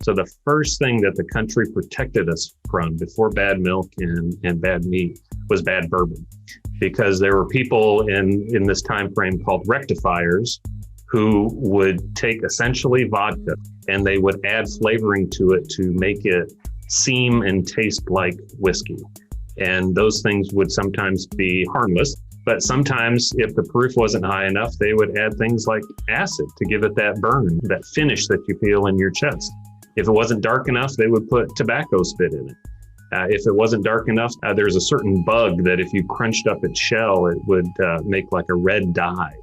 So the first thing that the country protected us from before bad milk and bad meat was bad bourbon, because there were people in this time frame called rectifiers who would take essentially vodka and they would add flavoring to it to make it seem and taste like whiskey. And those things would sometimes be harmless, but sometimes if the proof wasn't high enough, they would add things like acid to give it that burn, that finish that you feel in your chest. If it wasn't dark enough, they would put tobacco spit in it. If it wasn't dark enough, there's a certain bug that if you crunched up its shell, it would make like a red dye.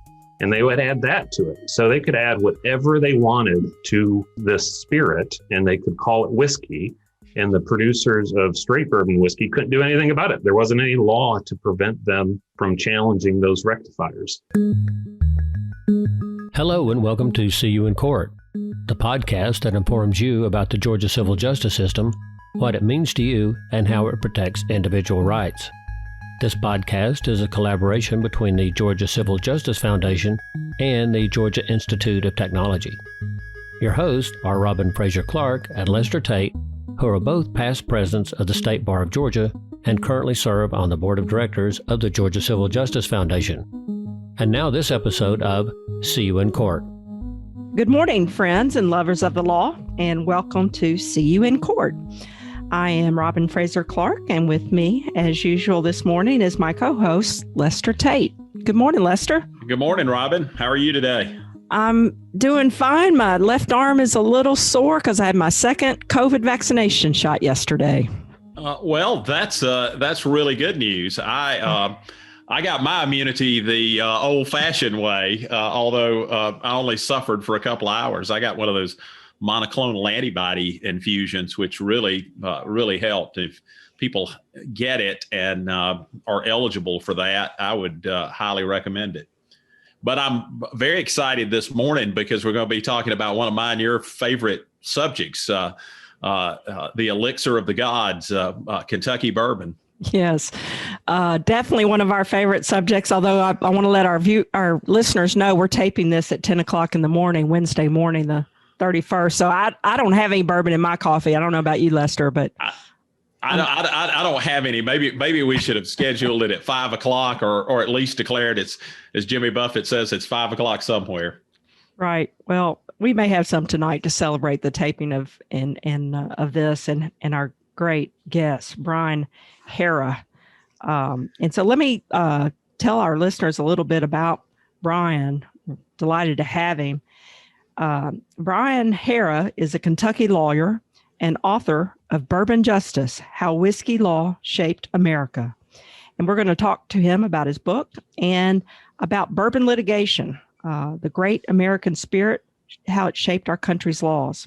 And they would add that to it. So they could add whatever they wanted to the spirit, and they could call it whiskey. And the producers of straight bourbon whiskey couldn't do anything about it. There wasn't any law to prevent them from challenging those rectifiers. Hello and welcome to See You in Court, the podcast that informs you about the Georgia civil justice system, what it means to you, and how it protects individual rights. This podcast is a collaboration between the Georgia Civil Justice Foundation and the Georgia Institute of Technology. Your hosts are robinfrazierclark and lestertate, who are both past presidents of the State Bar of Georgia and currently serve on the board of directors of the Georgia Civil Justice Foundation. And now this episode of See You in Court. Good morning, friends and lovers of the law, and welcome to See You in Court. I am Robin Fraser-Clark, and with me, as usual this morning, is my co-host, Lestertate. Good morning, Lester. Good morning, Robin. How are you today? I'm doing fine. My left arm is a little sore because I had my second COVID vaccination shot yesterday. Well, that's really good news. I got my immunity the old-fashioned way, although I only suffered for a couple of hours. I got one of those monoclonal antibody infusions, which really helped. If people get it and are eligible for that, I would highly recommend it. But I'm very excited this morning because we're going to be talking about one of mine, your favorite subjects, the elixir of the gods, Kentucky bourbon. Yes, definitely one of our favorite subjects, although I want to let our listeners know we're taping this at 10 o'clock in the morning, Wednesday morning, the 31st. So I don't have any bourbon in my coffee. I don't know about you, Lester, but I don't have any. Maybe we should have scheduled it at 5 o'clock or at least declared it's, as Jimmy Buffett says, it's 5 o'clock somewhere. Right. Well, we may have some tonight to celebrate the taping of this and our great guest, Brian Haara. And so let me tell our listeners a little bit about Brian. Delighted to have him. Brian Haara is a Kentucky lawyer and author of Bourbon Justice, How Whiskey Law Shaped America. And we're going to talk to him about his book and about bourbon litigation, the great American spirit, how it shaped our country's laws.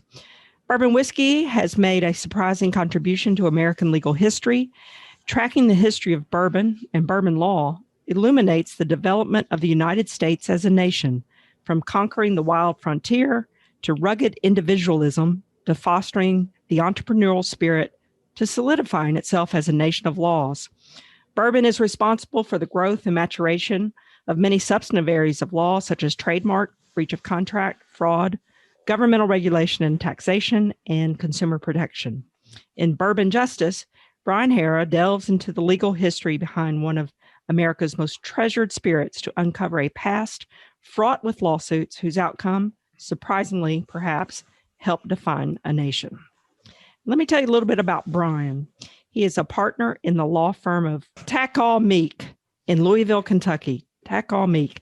Bourbon whiskey has made a surprising contribution to American legal history. Tracking the history of bourbon and bourbon law illuminates the development of the United States as a nation, from conquering the wild frontier to rugged individualism to fostering the entrepreneurial spirit to solidifying itself as a nation of laws. Bourbon is responsible for the growth and maturation of many substantive areas of law, such as trademark, breach of contract, fraud, governmental regulation and taxation, and consumer protection. In Bourbon Justice, Brian Haara delves into the legal history behind one of America's most treasured spirits to uncover a past fraught with lawsuits whose outcome, surprisingly perhaps, helped define a nation. Let me tell you a little bit about Brian. He is a partner in the law firm of Tackall Meek in Louisville, Kentucky. Tackall Meek.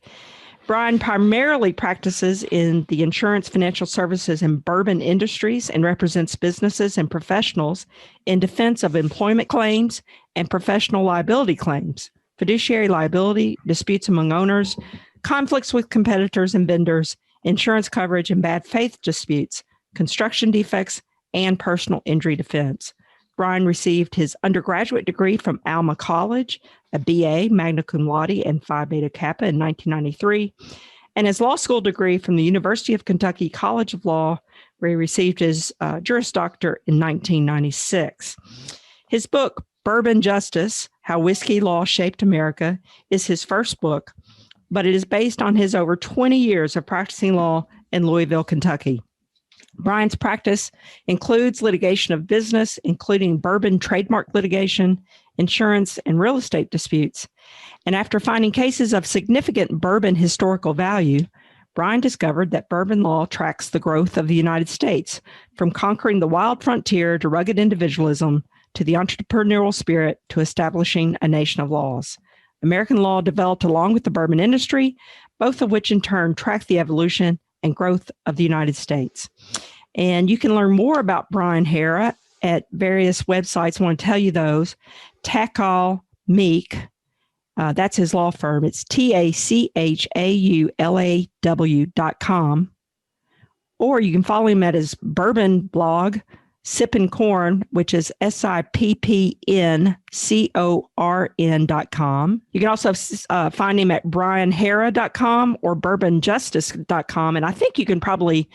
Brian primarily practices in the insurance, financial services, and bourbon industries and represents businesses and professionals in defense of employment claims and professional liability claims, fiduciary liability, disputes among owners, conflicts with competitors and vendors, insurance coverage and bad faith disputes, construction defects, and personal injury defense. Brian received his undergraduate degree from Alma College, a BA, magna cum laude, and Phi Beta Kappa in 1993, and his law school degree from the University of Kentucky College of Law, where he received his Juris Doctor in 1996. His book, Bourbon Justice, How Whiskey Law Shaped America, is his first book, but it is based on his over 20 years of practicing law in Louisville, Kentucky. Brian's practice includes litigation of business, including bourbon trademark litigation, insurance, and real estate disputes. And after finding cases of significant bourbon historical value, Brian discovered that bourbon law tracks the growth of the United States, from conquering the wild frontier to rugged individualism to the entrepreneurial spirit to establishing a nation of laws. American law developed along with the bourbon industry, both of which in turn track the evolution and growth of the United States. And you can learn more about Brian Haara at various websites. I want to tell you those. Tachau Meek, that's his law firm. It's TACHAULAW.com. Or you can follow him at his bourbon blog, Sippin' Corn, which is SIPPNCORN.com. You can also find him at brianhaara.com or bourbonjustice.com. And I think you can probably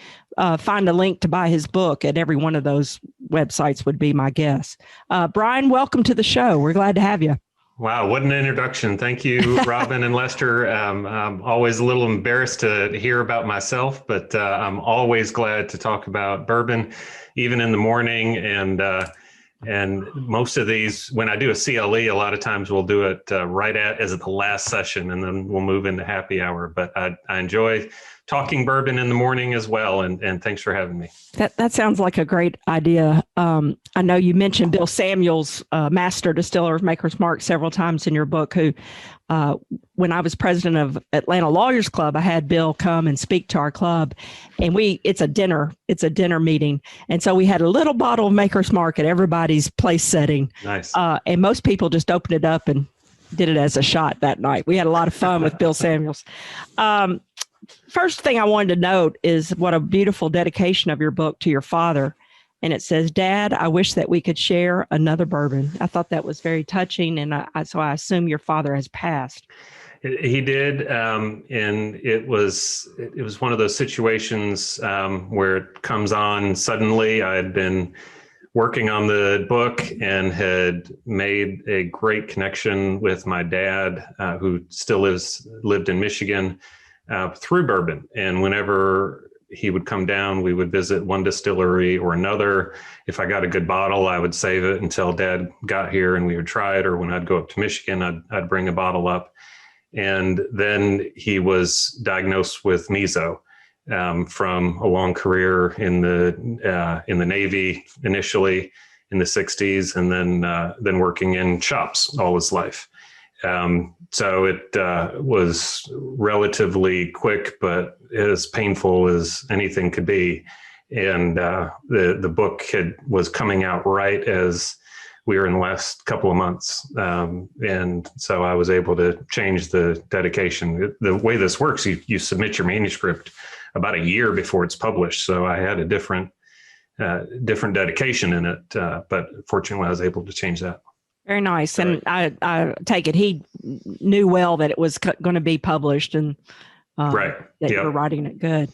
find a link to buy his book at every one of those websites would be my guess. Brian, welcome to the show. We're glad to have you. Wow, what an introduction. Thank you, Robin and Lester. I'm always a little embarrassed to hear about myself, but I'm always glad to talk about bourbon, even in the morning. And most of these, when I do a CLE, a lot of times we'll do it right as the last session, and then we'll move into happy hour. But I enjoy talking bourbon in the morning as well. And thanks for having me. That sounds like a great idea. I know you mentioned Bill Samuels, master distiller of Maker's Mark, several times in your book, who, when I was president of Atlanta Lawyers Club, I had Bill come and speak to our club, and it's a dinner meeting. And so we had a little bottle of Maker's Mark at everybody's place setting. Nice. And most people just opened it up and did it as a shot that night. We had a lot of fun with Bill Samuels. First thing I wanted to note is what a beautiful dedication of your book to your father. And it says, "Dad, I wish that we could share another bourbon." I thought that was very touching. And so I assume your father has passed. He did. And it was one of those situations where it comes on suddenly. I had been working on the book and had made a great connection with my dad, who still lived in Michigan, through bourbon. And whenever he would come down, we would visit one distillery or another. If I got a good bottle, I would save it until Dad got here and we would try it. Or when I'd go up to Michigan, I'd bring a bottle up. And then he was diagnosed with meso from a long career in the Navy, initially in the 60s, and then working in shops all his life. So it was relatively quick, but as painful as anything could be. And the book was coming out right as we were in the last couple of months. And so I was able to change the dedication. The way this works, you submit your manuscript about a year before it's published. So I had a different dedication in it. But fortunately, I was able to change that. Very nice. And I take it he knew well that it was going to be published, and right. that you were writing it. Good.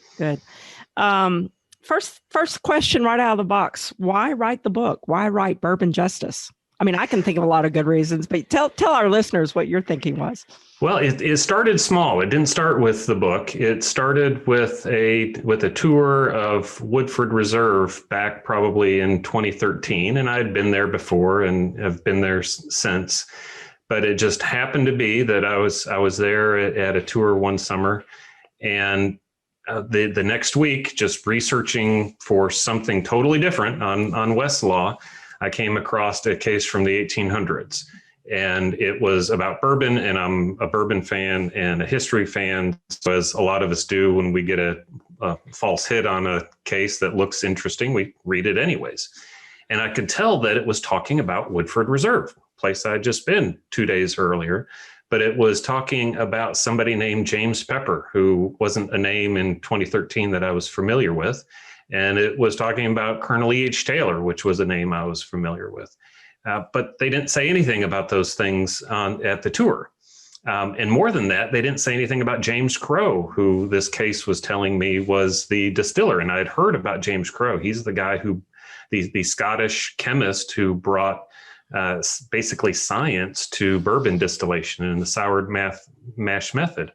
First question right out of the box. Why write the book? Why write Bourbon Justice? I mean, I can think of a lot of good reasons, but tell our listeners what your thinking was. Well, it started small. It didn't start with the book. It started with a tour of Woodford Reserve back probably in 2013. And I had been there before and have been there since. But it just happened to be that I was there at a tour one summer. And the next week, just researching for something totally different on Westlaw, I came across a case from the 1800s. And it was about bourbon, and I'm a bourbon fan and a history fan, so as a lot of us do when we get a false hit on a case that looks interesting, we read it anyways. And I could tell that it was talking about Woodford Reserve, a place I'd just been 2 days earlier, but it was talking about somebody named James Pepper, who wasn't a name in 2013 that I was familiar with. And it was talking about Colonel E.H. Taylor, which was a name I was familiar with. But they didn't say anything about those things at the tour. And more than that, they didn't say anything about James Crowe, who this case was telling me was the distiller. And I had heard about James Crowe. He's the guy the Scottish chemist who brought basically science to bourbon distillation and the soured mash method.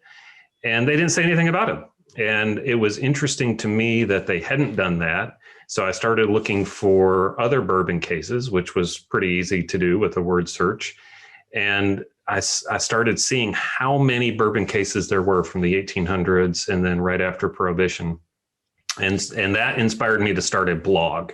And they didn't say anything about him. And it was interesting to me that they hadn't done that. So I started looking for other bourbon cases, which was pretty easy to do with a word search. And I started seeing how many bourbon cases there were from the 1800s and then right after Prohibition. And that inspired me to start a blog.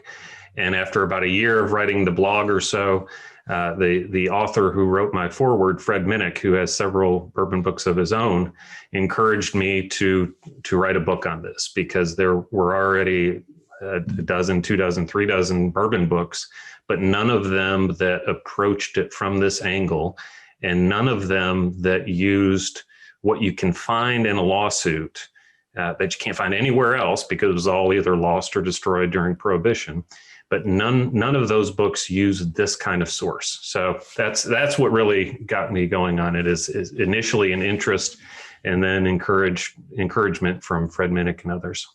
And after about a year of writing the blog or so, the author who wrote my foreword, Fred Minnick, who has several bourbon books of his own, encouraged me to write a book on this, because there were already a dozen, 2 dozen, 3 dozen bourbon books, but none of them that approached it from this angle, and none of them that used what you can find in a lawsuit that you can't find anywhere else, because it was all either lost or destroyed during Prohibition. But none of those books use this kind of source. So that's what really got me going on it, is initially an interest, and then encouragement from Fred Minnick and others.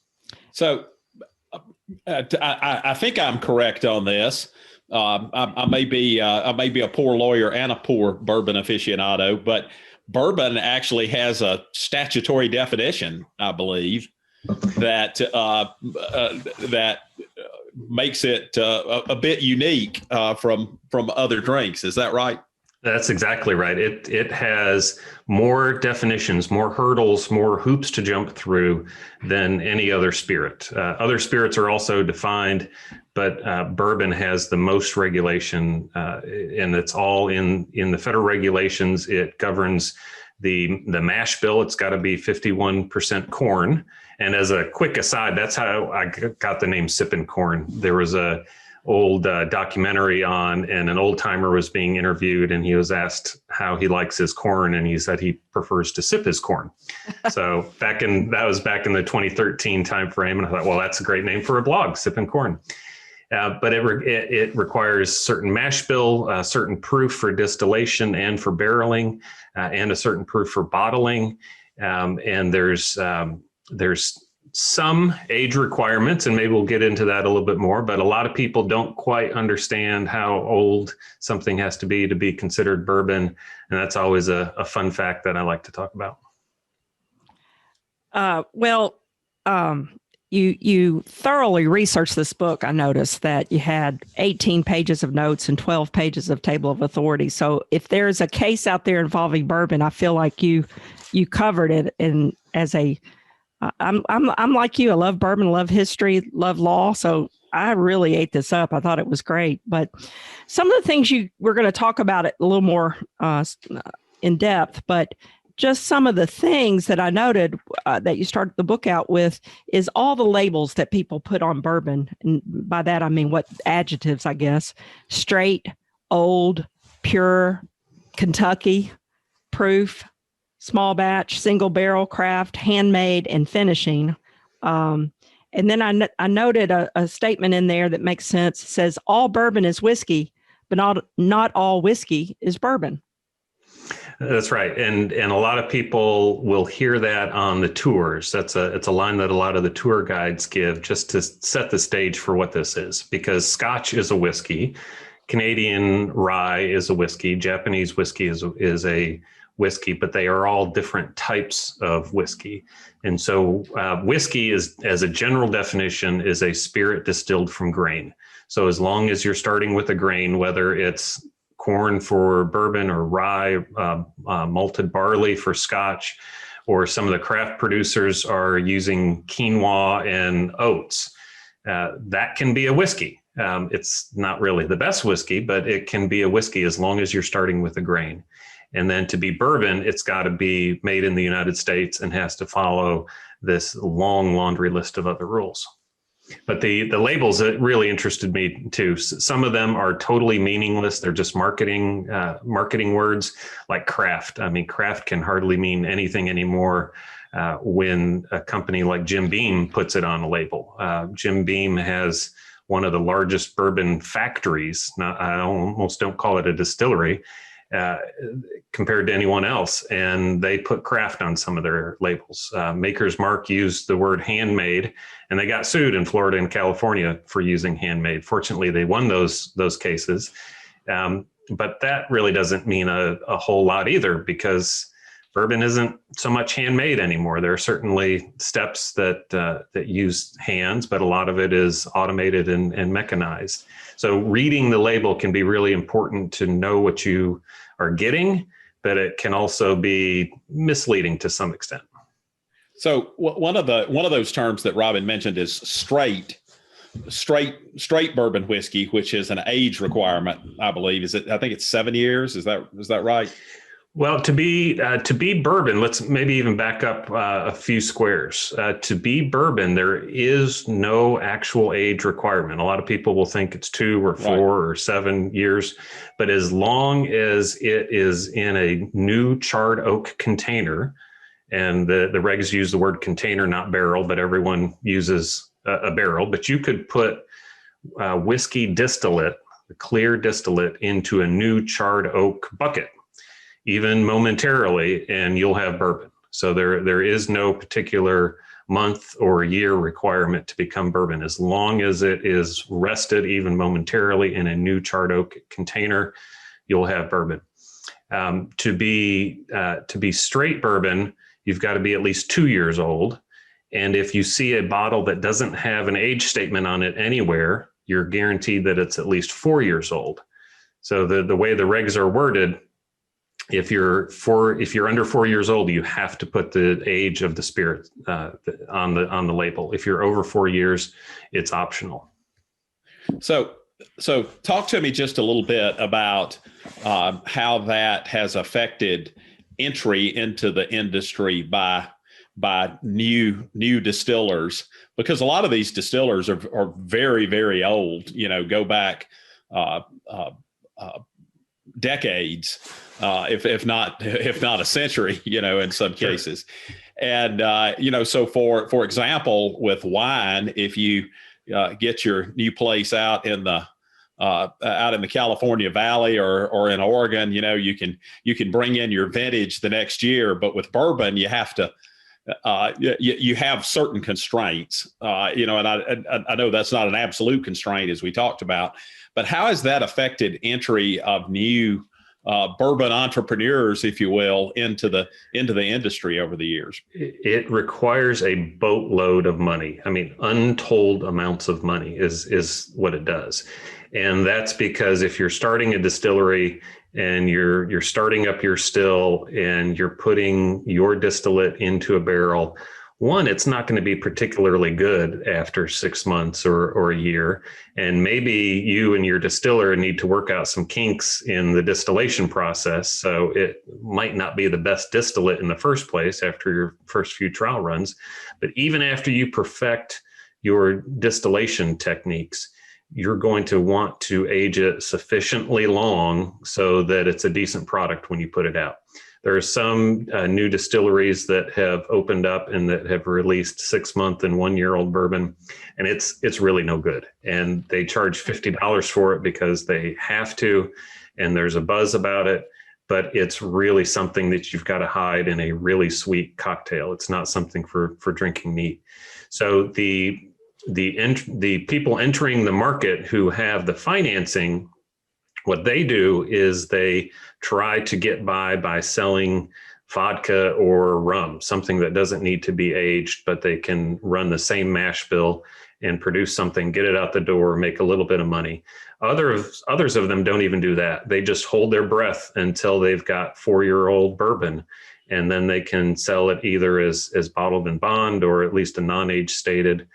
So I think I'm correct on this. I may be a poor lawyer and a poor bourbon aficionado, but bourbon actually has a statutory definition, I believe, that makes it a bit unique from other drinks. Is that right? That's exactly right. It has more definitions, more hurdles, more hoops to jump through than any other spirit. Other spirits are also defined, but bourbon has the most regulation, and it's all in the federal regulations. It governs the mash bill. It's got to be 51% corn. And as a quick aside, that's how I got the name Sippin' Corn. There was a old documentary on, and an old timer was being interviewed, and he was asked how he likes his corn, and he said he prefers to sip his corn. So that was back in the 2013 timeframe, and I thought, well, that's a great name for a blog, Sippin' Corn. But it requires certain mash bill, certain proof for distillation and for barreling, and a certain proof for bottling. And there's some age requirements, and maybe we'll get into that a little bit more, but a lot of people don't quite understand how old something has to be considered bourbon. And that's always a fun fact that I like to talk about. You thoroughly researched this book. I noticed that you had 18 pages of notes and 12 pages of table of authority. So if there's a case out there involving bourbon, I feel like you covered it. And I'm like you. I love bourbon, love history, love law. So I really ate this up. I thought it was great. But some of the things we're going to talk about it a little more in depth, but just some of the things that I noted that you started the book out with is all the labels that people put on bourbon. And by that, I mean what adjectives, I guess: straight, old, pure, Kentucky, proof, small batch, single barrel, craft, handmade, and finishing. And then I noted a statement in there that makes sense. It says all bourbon is whiskey, but not all whiskey is bourbon. That's right. And a lot of people will hear that on the tours. It's a line that a lot of the tour guides give just to set the stage for what this is, because Scotch is a whiskey, Canadian rye is a whiskey, Japanese whiskey is a whiskey, but they are all different types of whiskey. And so whiskey is, as a general definition, is a spirit distilled from grain. So as long as you're starting with a grain, whether it's corn for bourbon or rye, malted barley for Scotch, or some of the craft producers are using quinoa and oats, that can be a whiskey. It's not really the best whiskey, but it can be a whiskey as long as you're starting with a grain. And then to be bourbon, it's got to be made in the United States and has to follow this long laundry list of other rules. But the labels, it really interested me too. Some of them are totally meaningless. They're just marketing words, like craft. I mean, craft can hardly mean anything anymore when a company like Jim Beam puts it on a label. Jim Beam has one of the largest bourbon factories. I almost don't call it a distillery, compared to anyone else. And they put craft on some of their labels. Maker's Mark used the word handmade, and they got sued in Florida and California for using handmade. Fortunately, they won those cases. But that really doesn't mean a whole lot either, because bourbon isn't so much handmade anymore. There are certainly steps that use hands, but a lot of it is automated and mechanized. So reading the label can be really important to know what you are getting, but it can also be misleading to some extent. So one of those terms that Robin mentioned is straight bourbon whiskey, which is an age requirement, I believe. I think it's 7 years. Is that right? Well, to be bourbon, let's maybe even back up a few squares. To be bourbon, there is no actual age requirement. A lot of people will think it's 2 or 4 or 7 years, but as long as it is in a new charred oak container, and the regs use the word container, not barrel, but everyone uses a barrel. But you could put whiskey distillate, the clear distillate, into a new charred oak bucket, even momentarily, and you'll have bourbon. So there is no particular month or year requirement to become bourbon. As long as it is rested even momentarily in a new charred oak container, you'll have bourbon. To be straight bourbon, you've got to be at least 2 years old. And if you see a bottle that doesn't have an age statement on it anywhere, you're guaranteed that it's at least 4 years old. So the way the regs are worded, if you're under 4 years old, you have to put the age of the spirit on the label. If you're over 4 years, it's optional. So talk to me just a little bit about how that has affected entry into the industry by new distillers, because a lot of these distillers are very, very old, go back decades, if not a century, in some cases. And, so for example, with wine, if you get your new place out in the California Valley or in Oregon, you can bring in your vintage the next year. But with bourbon, you have to, you have certain constraints, and I know that's not an absolute constraint, as we talked about, but how has that affected entry of new bourbon entrepreneurs, if you will, into the industry over the years? It requires a boatload of money. I mean, untold amounts of money is what it does. And that's because if you're starting a distillery and you're starting up your still and you're putting your distillate into a barrel, one, it's not going to be particularly good after 6 months or a year. And maybe you and your distiller need to work out some kinks in the distillation process. So it might not be the best distillate in the first place after your first few trial runs. But even after you perfect your distillation techniques, you're going to want to age it sufficiently long so that it's a decent product when you put it out. There are some new distilleries that have opened up and that have released 6-month and 1-year-old bourbon, and it's really no good. And they charge $50 for it because they have to, and there's a buzz about it, but it's really something that you've got to hide in a really sweet cocktail. It's not something for drinking neat. So the people entering the market who have the financing, what they do is they try to get by selling vodka or rum, something that doesn't need to be aged, but they can run the same mash bill and produce something, get it out the door, make a little bit of money. Others of them don't even do that. They just hold their breath until they've got 4-year-old bourbon, and then they can sell it either as bottled in bond or at least a non-age stated.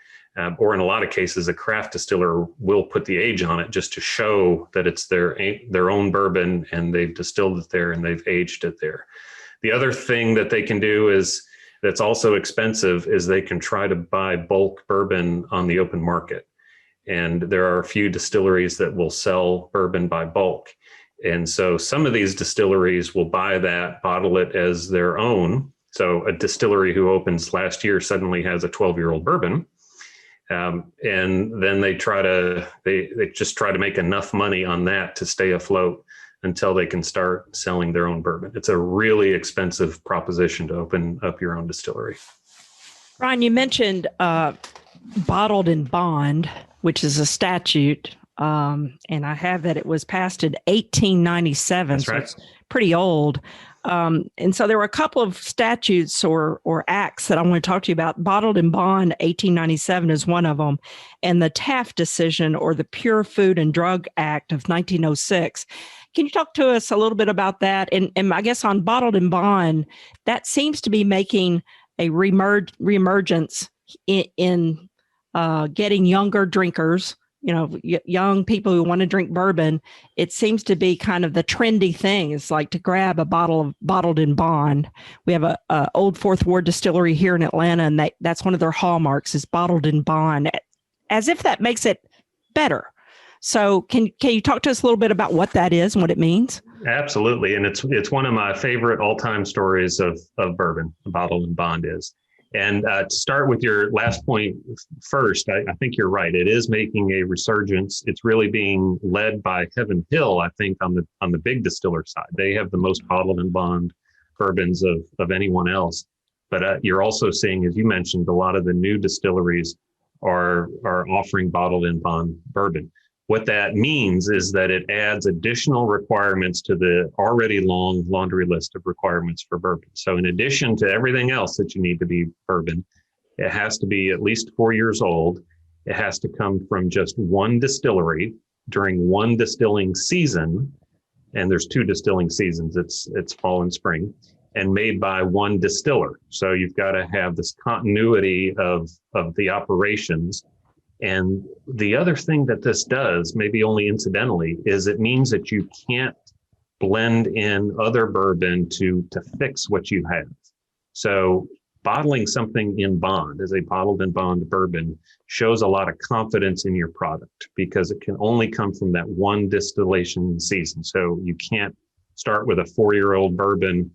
Or in a lot of cases, a craft distiller will put the age on it just to show that it's their own bourbon and they've distilled it there and they've aged it there. The other thing that they can do is that's also expensive is they can try to buy bulk bourbon on the open market. And there are a few distilleries that will sell bourbon by bulk. And so some of these distilleries will buy that, bottle it as their own. So a distillery who opens last year suddenly has a 12-year-old bourbon. And then they just try to make enough money on that to stay afloat until they can start selling their own bourbon. It's a really expensive proposition to open up your own distillery. Brian, you mentioned bottled in bond, which is a statute. And I have that it was passed in 1897. That's right. So it's pretty old. And so there were a couple of statutes or acts that I want to talk to you about. Bottled in Bond 1897 is one of them, and the Taft decision, or the Pure Food and Drug Act of 1906. Can you talk to us a little bit about that? And I guess on Bottled in Bond, that seems to be making a reemergence in getting younger drinkers, young people who want to drink bourbon. It seems to be kind of the trendy thing. It's like to grab a bottle of Bottled in Bond. We have a old Fourth Ward distillery here in Atlanta, and that's one of their hallmarks is Bottled in Bond, as if that makes it better. So can you talk to us a little bit about what that is and what it means? Absolutely. And it's one of my favorite all-time stories of bourbon, Bottled in Bond is. And to start with your last point first, I think you're right. It is making a resurgence. It's really being led by Heaven Hill, I think, on the big distiller side. They have the most Bottled in Bond bourbons of anyone else. But you're also seeing, as you mentioned, a lot of the new distilleries are offering Bottled in Bond bourbon. What that means is that it adds additional requirements to the already long laundry list of requirements for bourbon. So in addition to everything else that you need to be bourbon, it has to be at least 4 years old. It has to come from just one distillery during one distilling season. And there's 2 distilling seasons. It's fall and spring, and made by one distiller. So you've got to have this continuity of the operations. And the other thing that this does, maybe only incidentally, is it means that you can't blend in other bourbon to fix what you have. So bottling something in bond as a Bottled in Bond bourbon shows a lot of confidence in your product because it can only come from that one distillation season. So you can't start with a 4-year-old bourbon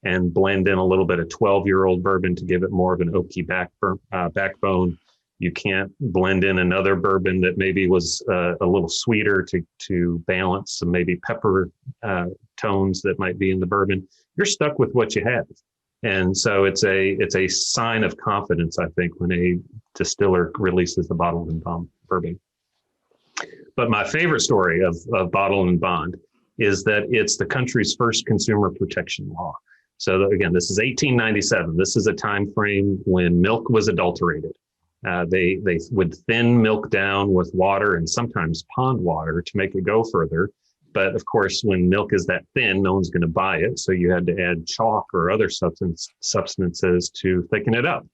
and blend in a little bit of 12-year-old bourbon to give it more of an oaky backbone. You can't blend in another bourbon that maybe was a little sweeter to balance some maybe pepper tones that might be in the bourbon. You're stuck with what you have. And so it's a sign of confidence, I think, when a distiller releases the Bottled in Bond bourbon. But my favorite story of Bottled in Bond is that it's the country's first consumer protection law. So again, this is 1897. This is a time frame when milk was adulterated. They would thin milk down with water and sometimes pond water to make it go further. But of course, when milk is that thin, no one's going to buy it. So you had to add chalk or other substances to thicken it up.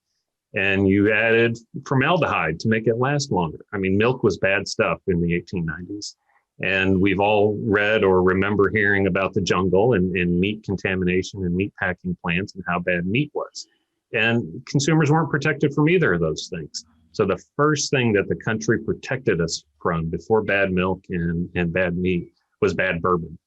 And you added formaldehyde to make it last longer. I mean, milk was bad stuff in the 1890s. And we've all read or remember hearing about the jungle and meat contamination and meat packing plants and how bad meat was. And consumers weren't protected from either of those things. So the first thing that the country protected us from before bad milk and bad meat was bad bourbon,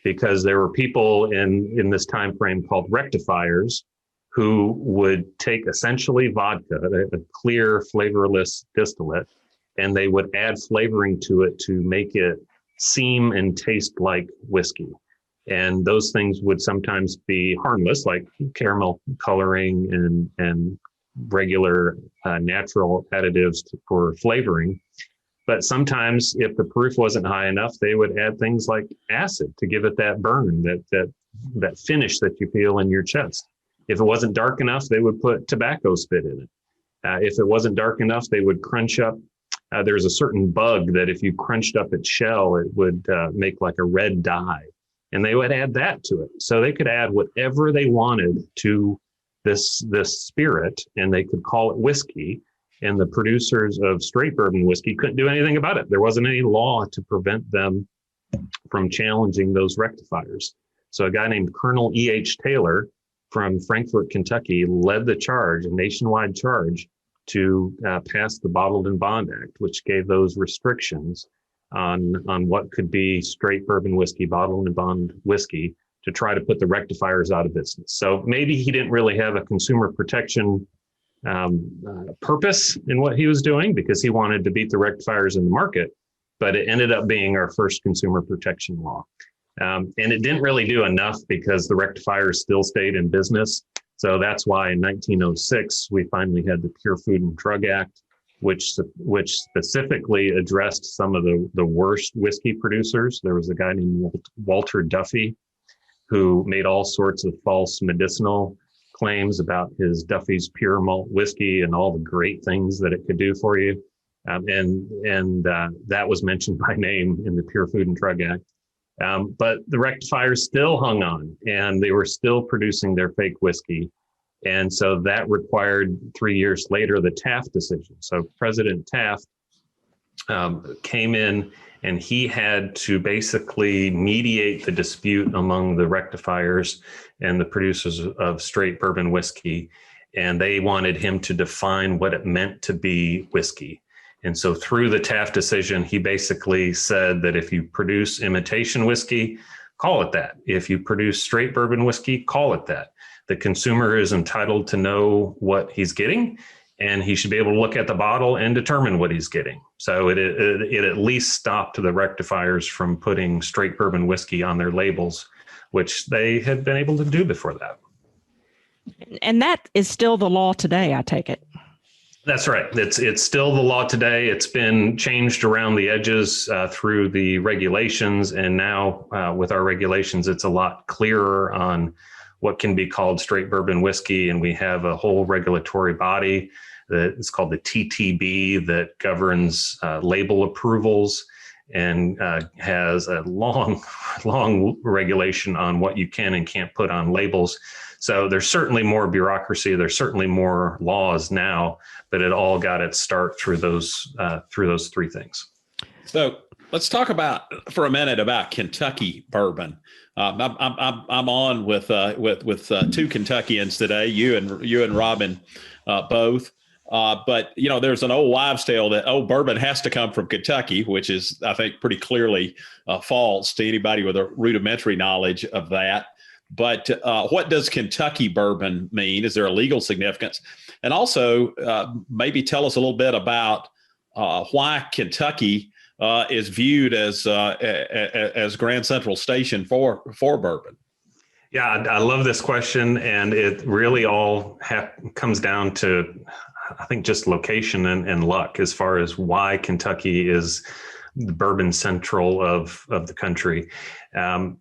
because there were people in this time frame called rectifiers who would take essentially vodka, a clear flavorless distillate, and they would add flavoring to it to make it seem and taste like whiskey. And those things would sometimes be harmless, like caramel coloring and regular natural additives for flavoring. But sometimes if the proof wasn't high enough, they would add things like acid to give it that burn, that finish that you feel in your chest. If it wasn't dark enough, they would put tobacco spit in it. If it wasn't dark enough, they would crunch up. There's a certain bug that if you crunched up its shell, it would make like a red dye. And they would add that to it. So they could add whatever they wanted to this spirit, and they could call it whiskey. And the producers of straight bourbon whiskey couldn't do anything about it. There wasn't any law to prevent them from challenging those rectifiers. So a guy named Colonel E.H. Taylor from Frankfort, Kentucky, led the charge, a nationwide charge, to pass the Bottled in Bond Act, which gave those restrictions on what could be straight bourbon whiskey, Bottled in Bond whiskey, to try to put the rectifiers out of business. So maybe he didn't really have a consumer protection purpose in what he was doing, because he wanted to beat the rectifiers in the market, but it ended up being our first consumer protection law. And it didn't really do enough because the rectifiers still stayed in business. So that's why in 1906, we finally had the Pure Food and Drug Act, which specifically addressed some of the worst whiskey producers. There was a guy named Walter Duffy, who made all sorts of false medicinal claims about his Duffy's Pure Malt Whiskey and all the great things that it could do for you. That was mentioned by name in the Pure Food and Drug Act. But the rectifiers still hung on, and they were still producing their fake whiskey. And so that required 3 years later, the Taft decision. So President Taft came in, and he had to basically mediate the dispute among the rectifiers and the producers of straight bourbon whiskey. And they wanted him to define what it meant to be whiskey. And so through the Taft decision, he basically said that if you produce imitation whiskey, call it that. If you produce straight bourbon whiskey, call it that. The consumer is entitled to know what he's getting, and he should be able to look at the bottle and determine what he's getting. So it at least stopped the rectifiers from putting straight bourbon whiskey on their labels, which they had been able to do before that. And that is still the law today, I take it. That's right. It's still the law today. It's been changed around the edges through the regulations. And now with our regulations, it's a lot clearer on what can be called straight bourbon whiskey. And we have a whole regulatory body that is called the TTB that governs label approvals and has a long regulation on what you can and can't put on labels. So there's certainly more bureaucracy. There's certainly more laws now, but it all got its start through those three things. So let's talk for a minute about Kentucky bourbon. I'm on with two Kentuckians today. You and Robin both. But there's an old wives' tale that bourbon has to come from Kentucky, which is, I think, pretty clearly false to anybody with a rudimentary knowledge of that. But what does Kentucky bourbon mean? Is there a legal significance? And also, maybe tell us a little bit about why Kentucky is viewed as Grand Central Station for bourbon. Yeah, I love this question, and it really all comes down to, I think, just location and luck as far as why Kentucky is the bourbon central of the country.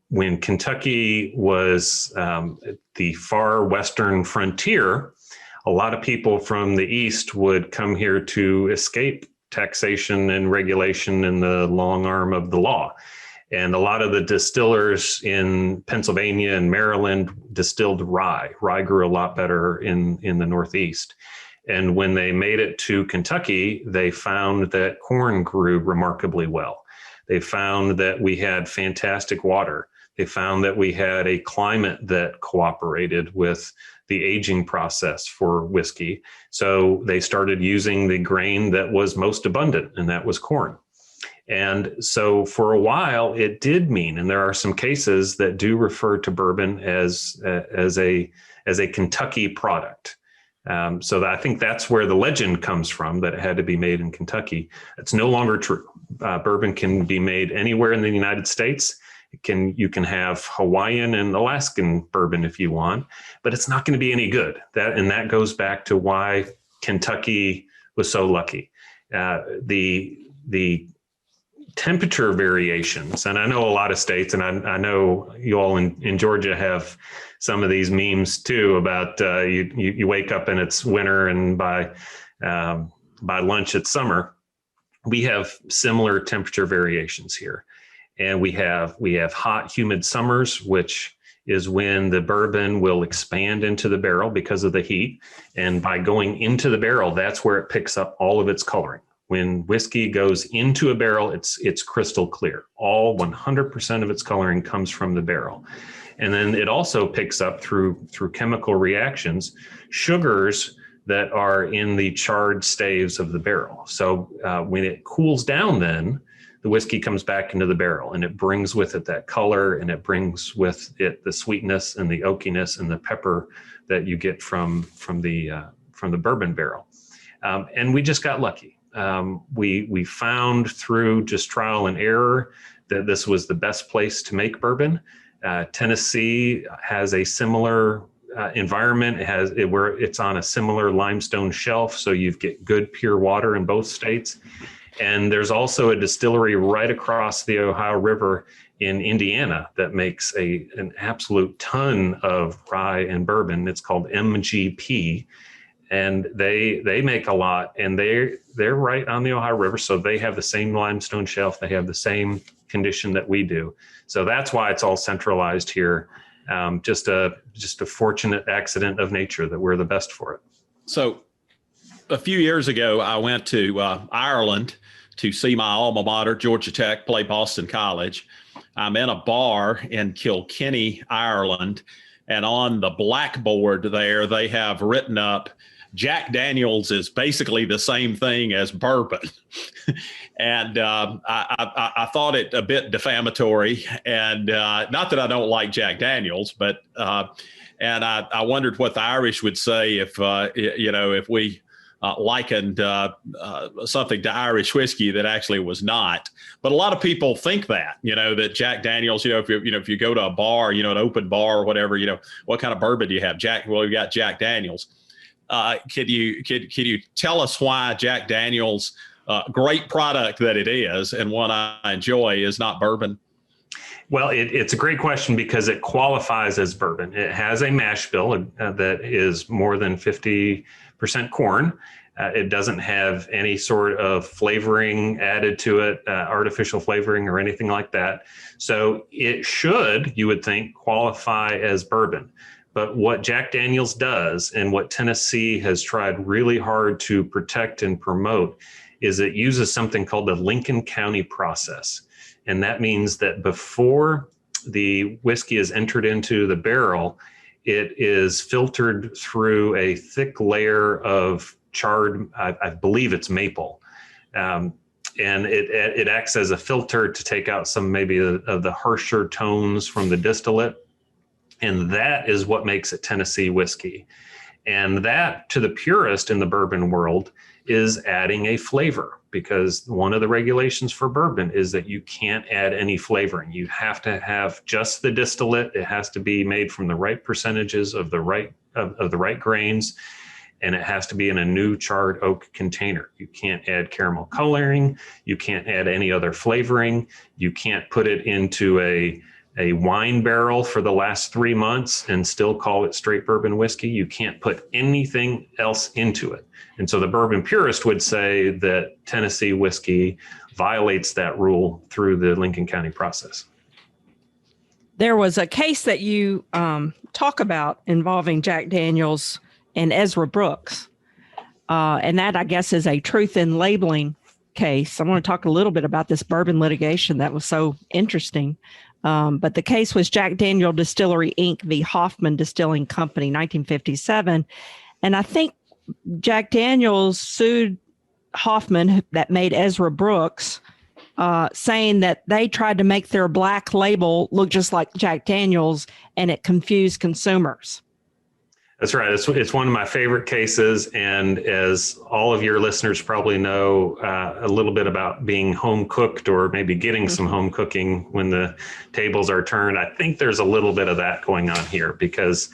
When Kentucky was the far western frontier, a lot of people from the east would come here to escape taxation and regulation in the long arm of the law. And a lot of the distillers in Pennsylvania and Maryland distilled rye. Rye grew a lot better in the Northeast. And when they made it to Kentucky, they found that corn grew remarkably well. They found that we had fantastic water. They found that we had a climate that cooperated with the aging process for whiskey. So they started using the grain that was most abundant, and that was corn. And so for a while, it did mean, and there are some cases that do refer to bourbon as a Kentucky product. So I think that's where the legend comes from, that it had to be made in Kentucky. It's no longer true. Bourbon can be made anywhere in the United States. You can have Hawaiian and Alaskan bourbon if you want, but it's not going to be any good. That goes back to why Kentucky was so lucky. The temperature variations, and I know a lot of states, and I know you all in Georgia have some of these memes too about you wake up and it's winter, and by lunch it's summer. We have similar temperature variations here, and we have hot, humid summers, which is when the bourbon will expand into the barrel because of the heat, and by going into the barrel, that's where it picks up all of its coloring. When whiskey goes into a barrel, it's crystal clear. All 100% of its coloring comes from the barrel. And then it also picks up through chemical reactions, sugars that are in the charred staves of the barrel. So when it cools down, then the whiskey comes back into the barrel, and it brings with it that color, and it brings with it the sweetness and the oakiness and the pepper that you get from the bourbon barrel. And we just got lucky. We found through just trial and error that this was the best place to make bourbon. Tennessee has a similar environment. Where it's on a similar limestone shelf, so you get good pure water in both states. And there's also a distillery right across the Ohio River in Indiana that makes an absolute ton of rye and bourbon. It's called MGP. And they make a lot, and they're right on the Ohio River. So they have the same limestone shelf. They have the same condition that we do. So that's why it's all centralized here. Just a fortunate accident of nature that we're the best for it. So a few years ago, I went to Ireland to see my alma mater, Georgia Tech, play Boston College. I'm in a bar in Kilkenny, Ireland, and on the blackboard there, they have written up, Jack Daniels is basically the same thing as bourbon. And I thought it a bit defamatory, and not that I don't like Jack Daniels, but and I wondered what the Irish would say if we likened something to Irish whiskey that actually was not. But a lot of people think that, that Jack Daniels, if you go to a bar, an open bar or whatever, what kind of bourbon do you have? Well, we got Jack Daniels. Could you tell us why Jack Daniels, great product that it is and one I enjoy, is not bourbon? Well, it's a great question because it qualifies as bourbon. It has a mash bill that is more than 50% corn. It doesn't have any sort of flavoring added to it, artificial flavoring or anything like that. So it should, you would think, qualify as bourbon. But what Jack Daniels does, and what Tennessee has tried really hard to protect and promote, is it uses something called the Lincoln County process. And that means that before the whiskey is entered into the barrel, it is filtered through a thick layer of charred, I believe it's maple. And it acts as a filter to take out some maybe of the harsher tones from the distillate. And that is what makes it Tennessee whiskey. And that, to the purist in the bourbon world, is adding a flavor, because one of the regulations for bourbon is that you can't add any flavoring. You have to have just the distillate. It has to be made from the right percentages of the right grains, and it has to be in a new charred oak container. You can't add caramel coloring. You can't add any other flavoring. You can't put it into a wine barrel for the last 3 months and still call it straight bourbon whiskey. You can't put anything else into it. And so the bourbon purist would say that Tennessee whiskey violates that rule through the Lincoln County process. There was a case that you talk about involving Jack Daniels and Ezra Brooks. And that, I guess, is a truth in labeling case. I want to talk a little bit about this bourbon litigation that was so interesting. But the case was Jack Daniel Distillery, Inc. v. Hoffman Distilling Company, 1957. And I think Jack Daniels sued Hoffman, that made Ezra Brooks, saying that they tried to make their black label look just like Jack Daniels, and it confused consumers. That's right. It's one of my favorite cases. And as all of your listeners probably know, a little bit about being home cooked, or maybe getting some home cooking when the tables are turned. I think there's a little bit of that going on here, because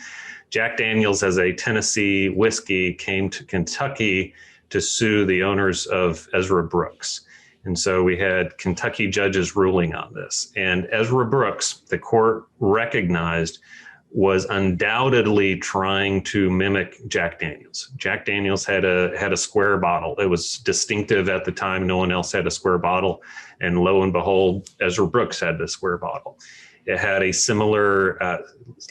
Jack Daniels, as a Tennessee whiskey, came to Kentucky to sue the owners of Ezra Brooks. And so we had Kentucky judges ruling on this. And Ezra Brooks, the court recognized, was undoubtedly trying to mimic Jack Daniels. Jack Daniels had a square bottle. It was distinctive at the time. No one else had a square bottle. And lo and behold, Ezra Brooks had the square bottle. It had a similar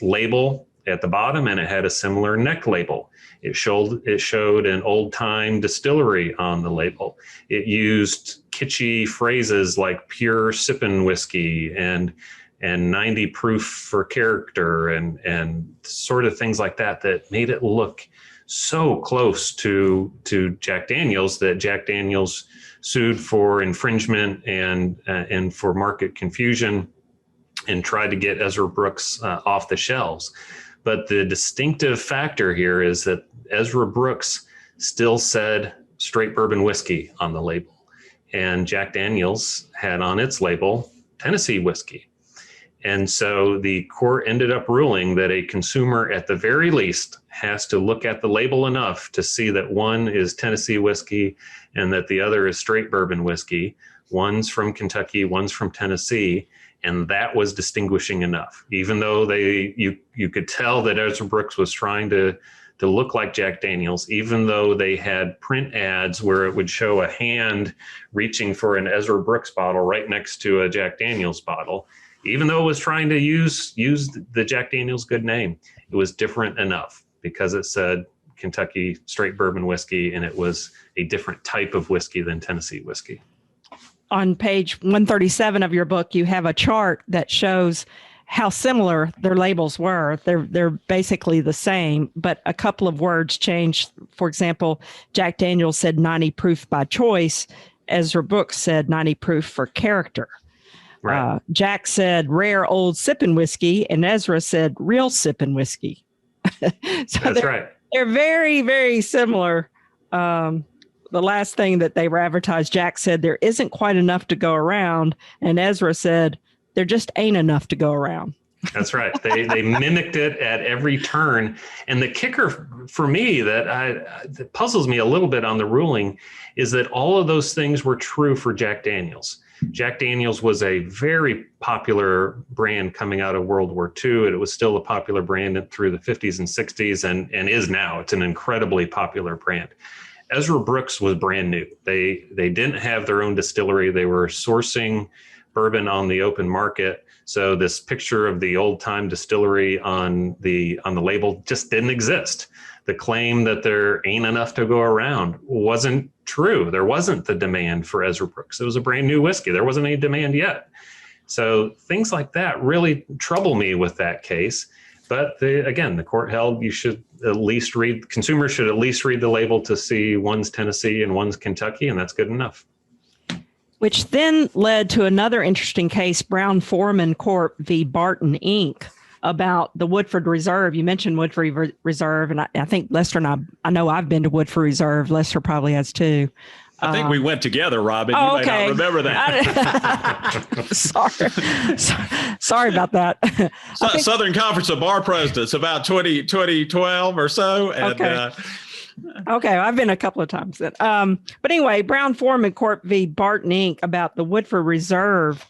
label at the bottom, and it had a similar neck label. It showed an old-time distillery on the label. It used kitschy phrases like pure sippin' whiskey and 90 proof for character and sort of things like that made it look so close to Jack Daniels that Jack Daniels sued for infringement and for market confusion and tried to get Ezra Brooks off the shelves. But the distinctive factor here is that Ezra Brooks still said straight bourbon whiskey on the label, and Jack Daniels had on its label Tennessee whiskey. And so the court ended up ruling that a consumer at the very least has to look at the label enough to see that one is Tennessee whiskey and that the other is straight bourbon whiskey. One's from Kentucky, one's from Tennessee. And that was distinguishing enough, even though you could tell that Ezra Brooks was trying to look like Jack Daniels, even though they had print ads where it would show a hand reaching for an Ezra Brooks bottle right next to a Jack Daniels bottle. Even though it was trying to use the Jack Daniels good name, it was different enough because it said Kentucky straight bourbon whiskey, and it was a different type of whiskey than Tennessee whiskey. On page 137 of your book, you have a chart that shows how similar their labels were. They're basically the same, but a couple of words changed. For example, Jack Daniels said 90 proof by choice. Ezra Brooks said 90 proof for character. Right. Jack said rare old sippin' whiskey, and Ezra said real sippin' whiskey. That's right. They're very, very similar. The last thing that they were advertised, Jack said there isn't quite enough to go around, and Ezra said there just ain't enough to go around. That's right. They mimicked it at every turn. And the kicker for me that puzzles me a little bit on the ruling is that all of those things were true for Jack Daniels. Jack Daniels was a very popular brand coming out of World War II. And it was still a popular brand through the 50s and 60s and is now. It's an incredibly popular brand. Ezra Brooks was brand new. They didn't have their own distillery. They were sourcing bourbon on the open market. So this picture of the old time distillery on the label just didn't exist. The claim that there ain't enough to go around wasn't true. There wasn't the demand for Ezra Brooks. It was a brand new whiskey. There wasn't any demand yet. So things like that really trouble me with that case. But again, the court held consumers should at least read the label to see one's Tennessee and one's Kentucky, and that's good enough. Which then led to another interesting case, Brown-Forman Corp v. Barton Inc., about the Woodford Reserve. You mentioned Woodford Reserve, and I think Lester and I know I've been to Woodford Reserve. Lester probably has too. I think we went together, Robin. You may not remember that. Sorry about that. Southern Conference of Bar Presidents, about 2012 or so. And, Okay, I've been a couple of times then. But anyway, Brown-Forman Corp v. Barton Inc. about the Woodford Reserve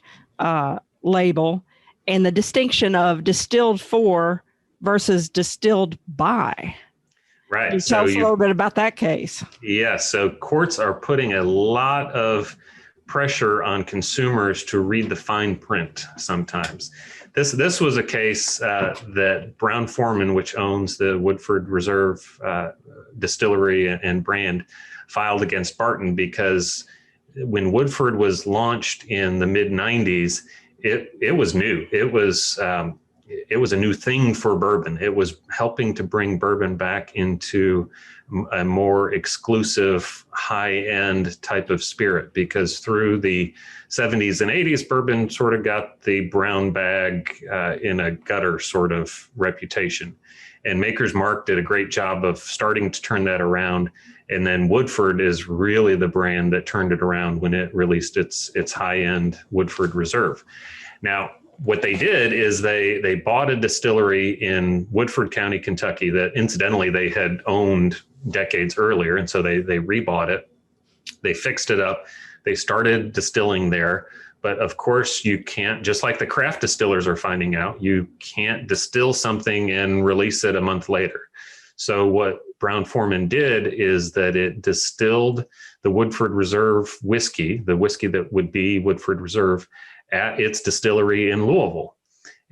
label and the distinction of distilled for versus distilled by. Right. Can you tell us a little bit about that case? Yes. So courts are putting a lot of pressure on consumers to read the fine print sometimes. This was a case that Brown-Forman, which owns the Woodford Reserve distillery and brand, filed against Barton because when Woodford was launched in the mid-90s, it was new. It was a new thing for bourbon. It was helping to bring bourbon back into a more exclusive, high-end type of spirit, because through the 70s and 80s, bourbon sort of got the brown bag in a gutter sort of reputation. And Maker's Mark did a great job of starting to turn that around. And then Woodford is really the brand that turned it around when it released its high-end Woodford Reserve. Now, what they did is they bought a distillery in Woodford County, Kentucky, that incidentally they had owned decades earlier. And so they rebought it. They fixed it up. They started distilling there. But of course, you can't, just like the craft distillers are finding out, you can't distill something and release it a month later. So what Brown-Forman did is that it distilled the Woodford Reserve whiskey, the whiskey that would be Woodford Reserve, at its distillery in Louisville.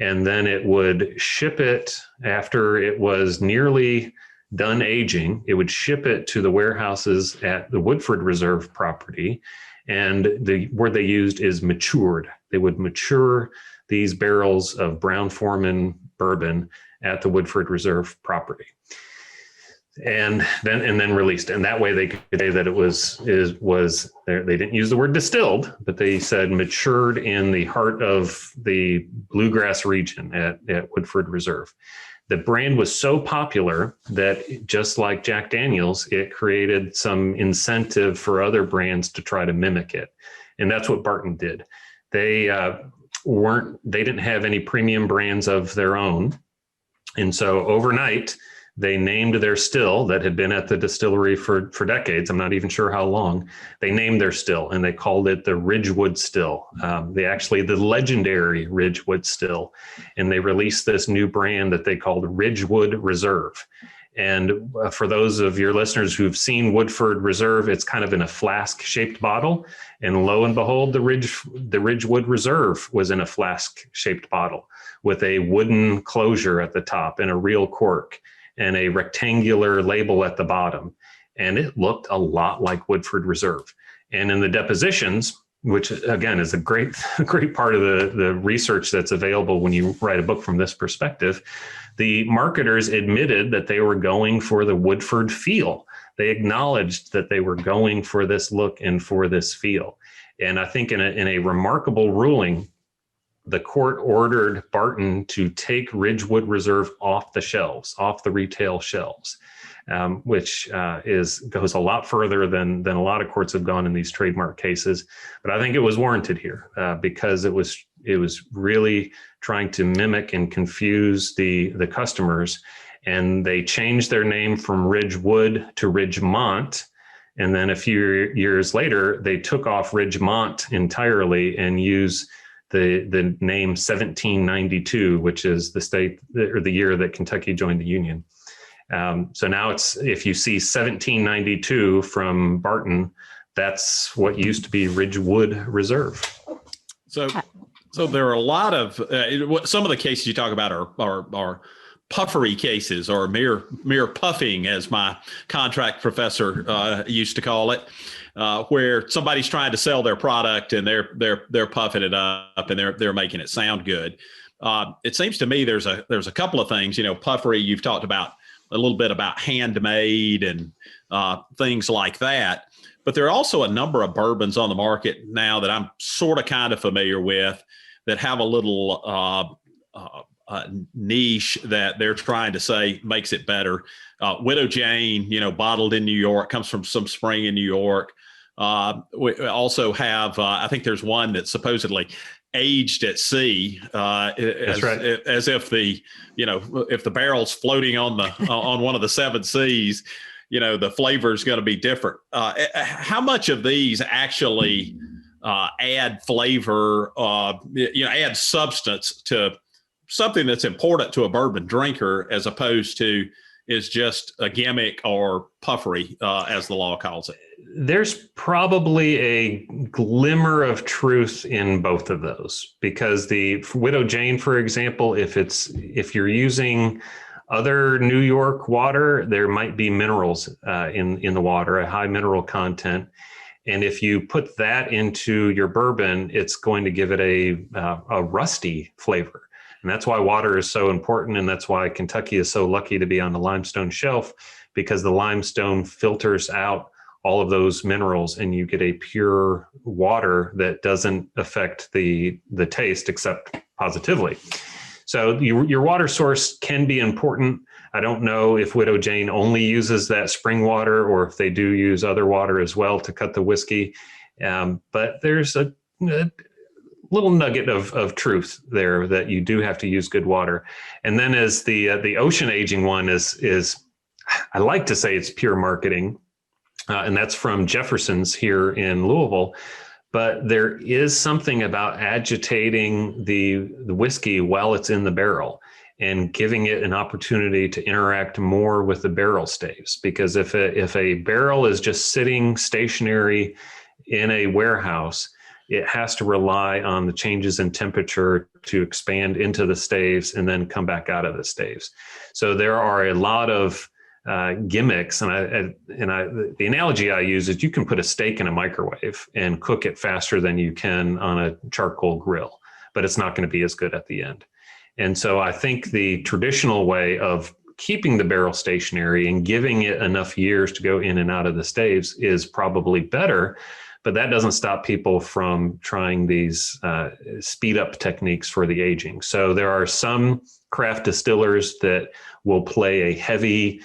And then it would ship it after it was nearly done aging. It would ship it to the warehouses at the Woodford Reserve property. And the word they used is matured. They would mature these barrels of Brown-Forman bourbon at the Woodford Reserve property. And then released. And that way they could say that it was they didn't use the word distilled, but they said matured in the heart of the bluegrass region at Woodford Reserve. The brand was so popular that just like Jack Daniels, it created some incentive for other brands to try to mimic it. And that's what Barton did. They they didn't have any premium brands of their own. And so overnight, they named their still that had been at the distillery for decades. I'm not even sure how long. They named their still and they called it the Ridgewood Still. The legendary Ridgewood Still. And they released this new brand that they called Ridgewood Reserve. And for those of your listeners who've seen Woodford Reserve, it's kind of in a flask-shaped bottle. And lo and behold, the Ridgewood Reserve was in a flask-shaped bottle with a wooden closure at the top and a real cork and a rectangular label at the bottom. And it looked a lot like Woodford Reserve. And in the depositions, which again is a great part of the research that's available when you write a book from this perspective, the marketers admitted that they were going for the Woodford feel. They acknowledged that they were going for this look and for this feel. And I think in a remarkable ruling, the court ordered Barton to take Ridgewood Reserve off the shelves, off the retail shelves, which goes a lot further than a lot of courts have gone in these trademark cases. But I think it was warranted here because it was really trying to mimic and confuse the customers. And they changed their name from Ridgewood to Ridgemont. And then a few years later, they took off Ridgemont entirely and used the name 1792, which is the state or the year that Kentucky joined the Union. So now if you see 1792 from Barton, that's what used to be Ridgewood Reserve. So there are a lot of some of the cases you talk about are puffery cases, or mere puffing, as my contract professor used to call it. Where somebody's trying to sell their product and they're puffing it up and they're making it sound good. It seems to me there's a couple of things, puffery. You've talked about a little bit about handmade and things like that, but there are also a number of bourbons on the market now that I'm sort of kind of familiar with that have a little niche that they're trying to say makes it better. Widow Jane, bottled in New York, comes from some spring in New York. We also have, I think there's one that's supposedly aged at sea. That's right. As if if the barrel's floating on on one of the seven seas, the flavor is going to be different. How much of these actually add flavor, add substance to something that's important to a bourbon drinker, as opposed to is just a gimmick or puffery, as the law calls it? There's probably a glimmer of truth in both of those, because the Widow Jane, for example, if you're using other New York water, there might be minerals in the water, a high mineral content. And if you put that into your bourbon, it's going to give it a rusty flavor. And that's why water is so important. And that's why Kentucky is so lucky to be on the limestone shelf, because the limestone filters out all of those minerals and you get a pure water that doesn't affect the taste except positively. So your water source can be important. I don't know if Widow Jane only uses that spring water or if they do use other water as well to cut the whiskey. But there's a little nugget of truth there that you do have to use good water. And then as the ocean aging one is I like to say it's pure marketing. And that's from Jefferson's here in Louisville. But there is something about agitating the whiskey while it's in the barrel and giving it an opportunity to interact more with the barrel staves. Because if a barrel is just sitting stationary in a warehouse, it has to rely on the changes in temperature to expand into the staves and then come back out of the staves. So there are a lot of gimmicks, and the analogy I use is you can put a steak in a microwave and cook it faster than you can on a charcoal grill, but it's not going to be as good at the end. And so I think the traditional way of keeping the barrel stationary and giving it enough years to go in and out of the staves is probably better, but that doesn't stop people from trying these speed up techniques for the aging. So there are some craft distillers that will play a heavy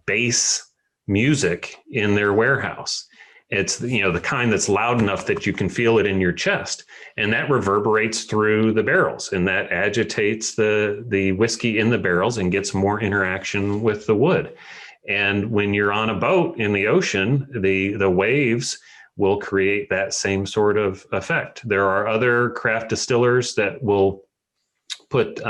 bass music in their warehouse. It's, the kind that's loud enough that you can feel it in your chest, and that reverberates through the barrels, and that agitates the whiskey in the barrels and gets more interaction with the wood. And when you're on a boat in the ocean, the waves will create that same sort of effect. There are other craft distillers that will put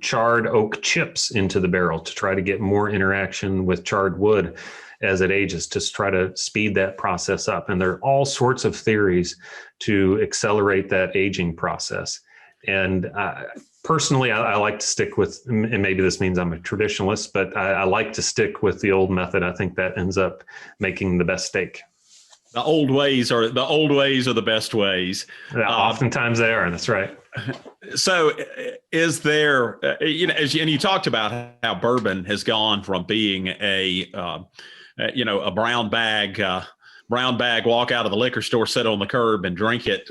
charred oak chips into the barrel to try to get more interaction with charred wood as it ages, to try to speed that process up. And there are all sorts of theories to accelerate that aging process. And personally, I like to stick with, and maybe this means I'm a traditionalist, but I like to stick with the old method. I think that ends up making the best steak. The old ways are the best ways. Oftentimes they are, and that's right. So is there, and you talked about how bourbon has gone from being a brown bag, walk out of the liquor store, sit on the curb and drink it,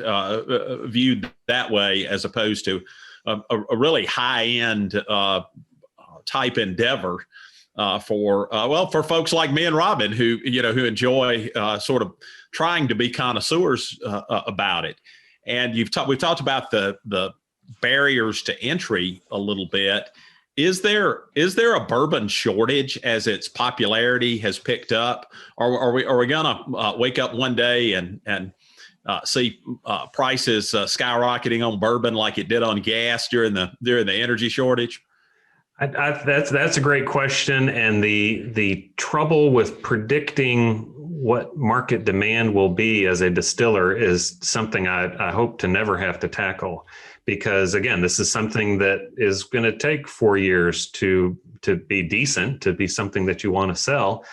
viewed that way, as opposed to a really high end type endeavor for folks like me and Robin who enjoy sort of trying to be connoisseurs about it. And we've talked about the barriers to entry a little bit. Is there a bourbon shortage as its popularity has picked up? Or are we gonna wake up one day and see prices skyrocketing on bourbon like it did on gas during the energy shortage? That's a great question, and the trouble with predicting what market demand will be as a distiller is something I hope to never have to tackle, because again, this is something that is going to take 4 years to be decent, to be something that you want to sell,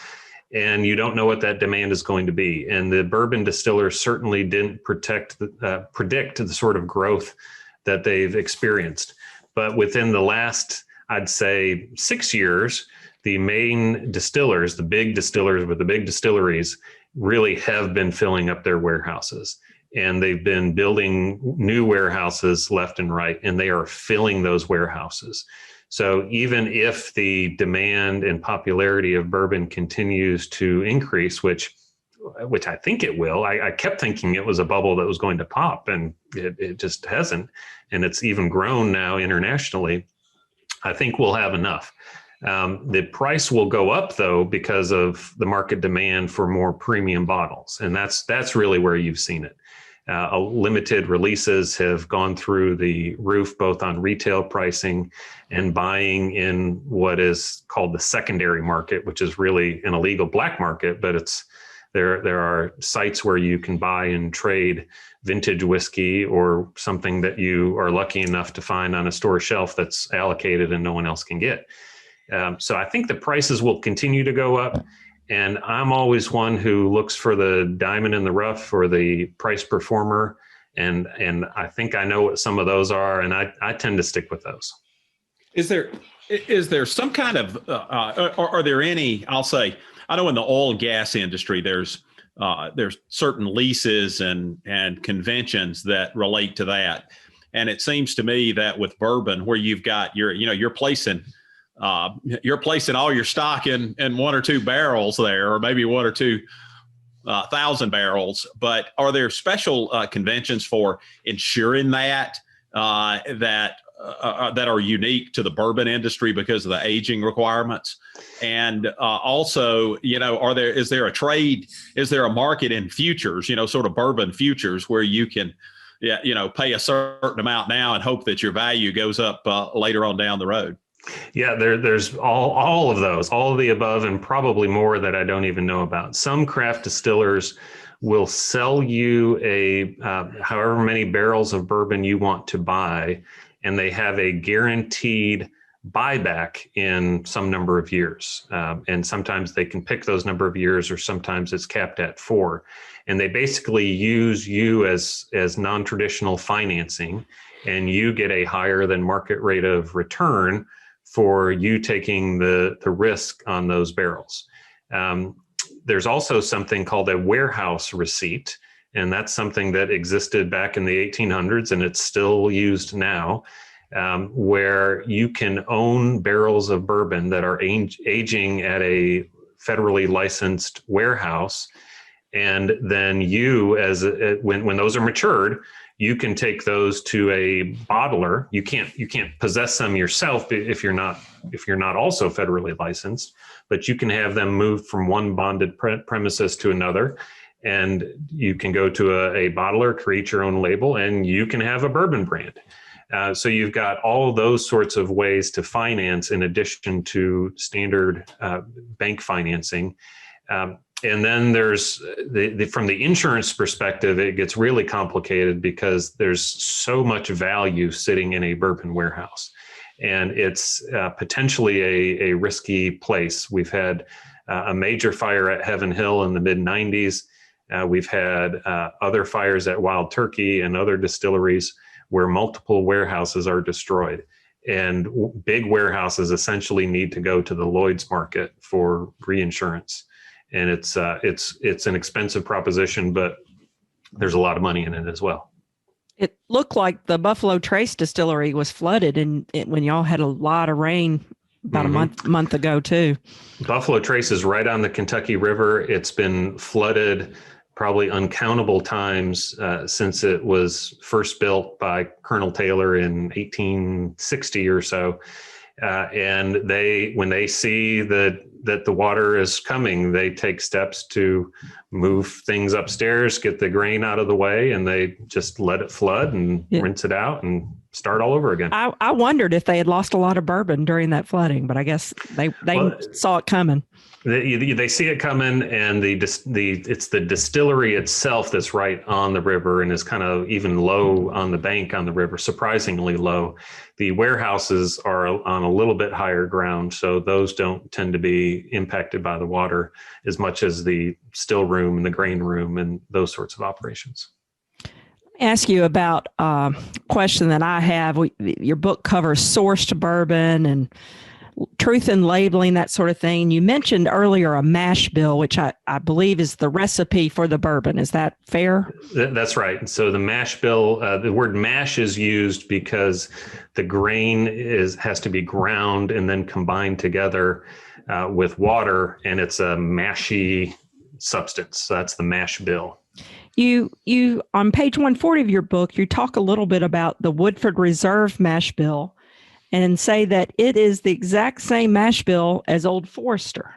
and you don't know what that demand is going to be. And the bourbon distillers certainly didn't predict the sort of growth that they've experienced. But within the last, I'd say, 6 years, the main distillers, the big distillers with the big distilleries, really have been filling up their warehouses. And they've been building new warehouses left and right, and they are filling those warehouses. So even if the demand and popularity of bourbon continues to increase, which I think it will, I kept thinking it was a bubble that was going to pop, and it just hasn't. And it's even grown now internationally. I think we'll have enough. The price will go up, though, because of the market demand for more premium bottles. And that's really where you've seen it. Limited releases have gone through the roof, both on retail pricing and buying in what is called the secondary market, which is really an illegal black market, but there are sites where you can buy and trade vintage whiskey or something that you are lucky enough to find on a store shelf that's allocated and no one else can get. So I think the prices will continue to go up. And I'm always one who looks for the diamond in the rough or the price performer. And I think I know what some of those are, and I tend to stick with those. Is there some kind of, are there any, I'll say, I know in the oil and gas industry, there's certain leases and conventions that relate to that. And it seems to me that with bourbon, where you've got you're placing all your stock in one or two barrels there, or maybe 1 or 2 thousand barrels. But are there special conventions for ensuring that are unique to the bourbon industry because of the aging requirements? And also, is there a market in futures, sort of bourbon futures, where you can, pay a certain amount now and hope that your value goes up later on down the road? Yeah, there's all of those, all of the above, and probably more that I don't even know about. Some craft distillers will sell you however many barrels of bourbon you want to buy, and they have a guaranteed buyback in some number of years. And sometimes they can pick those number of years, or sometimes it's capped at 4. And they basically use you as non-traditional financing, and you get a higher than market rate of return for you taking the risk on those barrels. There's also something called a warehouse receipt, and that's something that existed back in the 1800s, and it's still used now, where you can own barrels of bourbon that are aging at a federally licensed warehouse, And then when those are matured, you can take those to a bottler. You can't possess them yourself if you're not also federally licensed, but you can have them moved from one bonded premises to another. And you can go to a bottler, create your own label, and you can have a bourbon brand. So you've got all those sorts of ways to finance in addition to standard bank financing. And then there's from the insurance perspective, it gets really complicated because there's so much value sitting in a bourbon warehouse, and it's potentially a risky place. We've had a major fire at Heaven Hill in the mid 90s. We've had other fires at Wild Turkey and other distilleries where multiple warehouses are destroyed. And big warehouses essentially need to go to the Lloyd's market for reinsurance. And it's an expensive proposition, but there's a lot of money in it as well. It looked like the Buffalo Trace distillery was flooded when y'all had a lot of rain about a month ago too. Buffalo Trace is right on the Kentucky River. It's been flooded probably uncountable times since it was first built by Colonel Taylor in 1860 or so. And when they see that the water is coming, they take steps to move things upstairs, get the grain out of the way, and they just let it flood and rinse it out and start all over again. I wondered if they had lost a lot of bourbon during that flooding, but I guess they saw it coming. They see it coming, and it's the distillery itself that's right on the river and is kind of even low on the bank on the river, surprisingly low. The warehouses are on a little bit higher ground, so those don't tend to be impacted by the water as much as the still room and the grain room and those sorts of operations. Ask you about a question that I have. Your book covers sourced bourbon and truth in labeling, that sort of thing. You mentioned earlier a mash bill, which I believe is the recipe for the bourbon. Is that fair? That's right. So the mash bill, the word mash is used because the grain has to be ground and then combined together with water, and it's a mashy substance. So that's the mash bill. You on page 140 of your book, you talk a little bit about the Woodford Reserve mash bill and say that it is the exact same mash bill as Old Forester,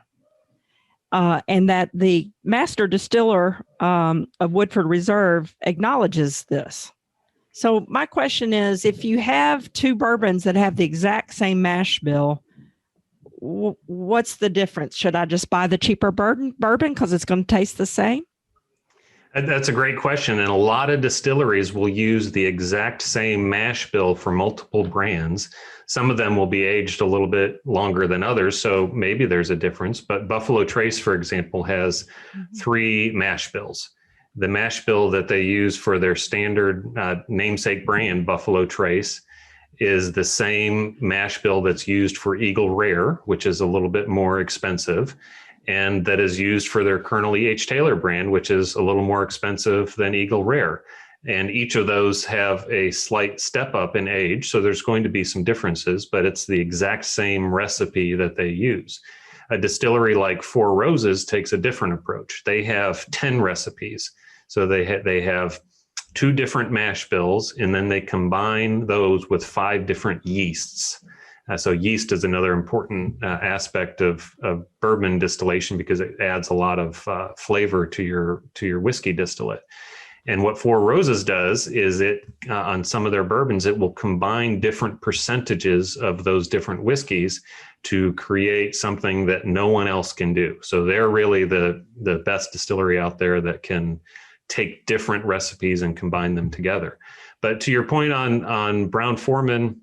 and that the master distiller of Woodford Reserve acknowledges this. So my question is, if you have two bourbons that have the exact same mash bill, what's the difference? Should I just buy the cheaper bourbon because it's going to taste the same? That's a great question. And a lot of distilleries will use the exact same mash bill for multiple brands. Some of them will be aged a little bit longer than others, so maybe there's a difference. But Buffalo Trace, for example, has 3 mash bills. The mash bill that they use for their standard namesake brand, Buffalo Trace, is the same mash bill that's used for Eagle Rare, which is a little bit more expensive, and that is used for their Colonel E.H. Taylor brand, which is a little more expensive than Eagle Rare. And each of those have a slight step up in age, so there's going to be some differences, but it's the exact same recipe that they use. A distillery like Four Roses takes a different approach. They have 10 recipes. So they have 2 different mash bills, and then they combine those with 5 different yeasts. So yeast is another important aspect of bourbon distillation because it adds a lot of flavor to your whiskey distillate. And what Four Roses does is on some of their bourbons, it will combine different percentages of those different whiskeys to create something that no one else can do. So they're really the best distillery out there that can take different recipes and combine them together. But to your point on Brown-Forman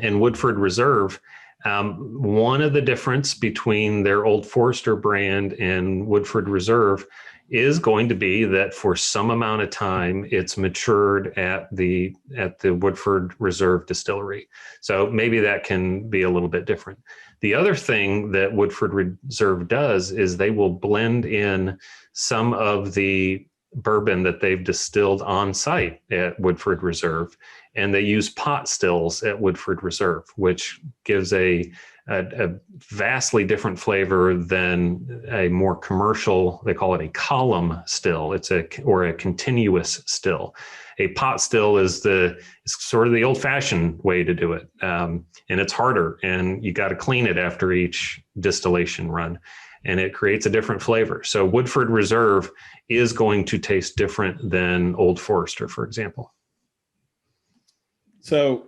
and Woodford Reserve, one of the difference between their Old Forester brand and Woodford Reserve is going to be that for some amount of time it's matured at the Woodford Reserve distillery. So maybe that can be a little bit different. The other thing that Woodford Reserve does is they will blend in some of the bourbon that they've distilled on site at Woodford Reserve, and they use pot stills at Woodford Reserve, which gives a a vastly different flavor than a more commercial, they call it a column still. It's a continuous still. A pot still is sort of the old fashioned way to do it. And it's harder, and you got to clean it after each distillation run, and it creates a different flavor. So Woodford Reserve is going to taste different than Old Forester, for example. So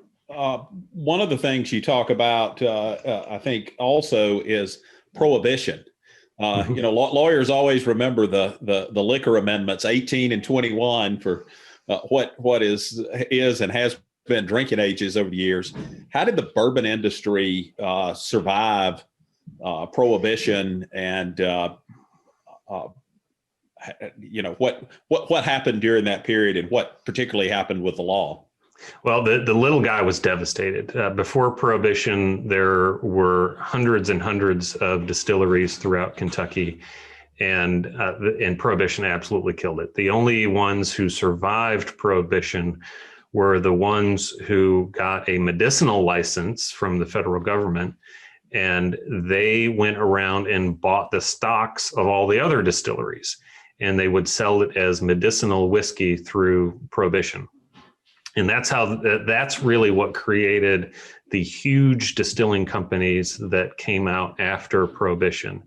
one of the things you talk about, I think, also is prohibition. Lawyers always remember the liquor amendments, 18 and 21, for what is and has been drinking ages over the years. How did the bourbon industry survive prohibition, and what happened during that period, and what particularly happened with the law? Well, the little guy was devastated. Before Prohibition, there were hundreds and hundreds of distilleries throughout Kentucky, and Prohibition absolutely killed it. The only ones who survived Prohibition were the ones who got a medicinal license from the federal government, and they went around and bought the stocks of all the other distilleries, and they would sell it as medicinal whiskey through Prohibition. And that's really what created the huge distilling companies that came out after Prohibition.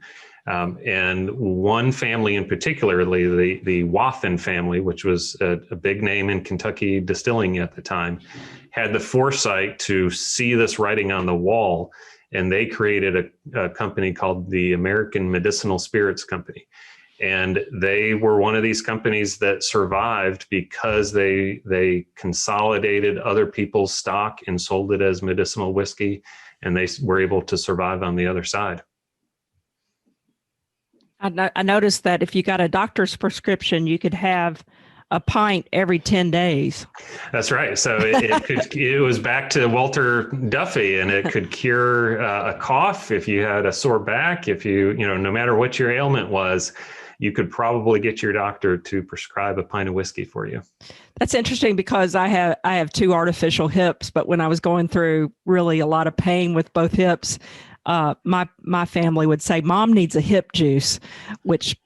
And one family in particular, the Wathen family, which was a big name in Kentucky distilling at the time, had the foresight to see this writing on the wall, and they created a company called the American Medicinal Spirits Company. And they were one of these companies that survived because they consolidated other people's stock and sold it as medicinal whiskey, and they were able to survive on the other side. I noticed that if you got a doctor's prescription, you could have a pint every 10 days. That's right. So it was back to Walter Duffy, and it could cure a cough if you had a sore back, if no matter what your ailment was, you could probably get your doctor to prescribe a pint of whiskey for you. That's interesting, because I have two artificial hips, but when I was going through really a lot of pain with both hips, my family would say, "Mom needs a hip juice," which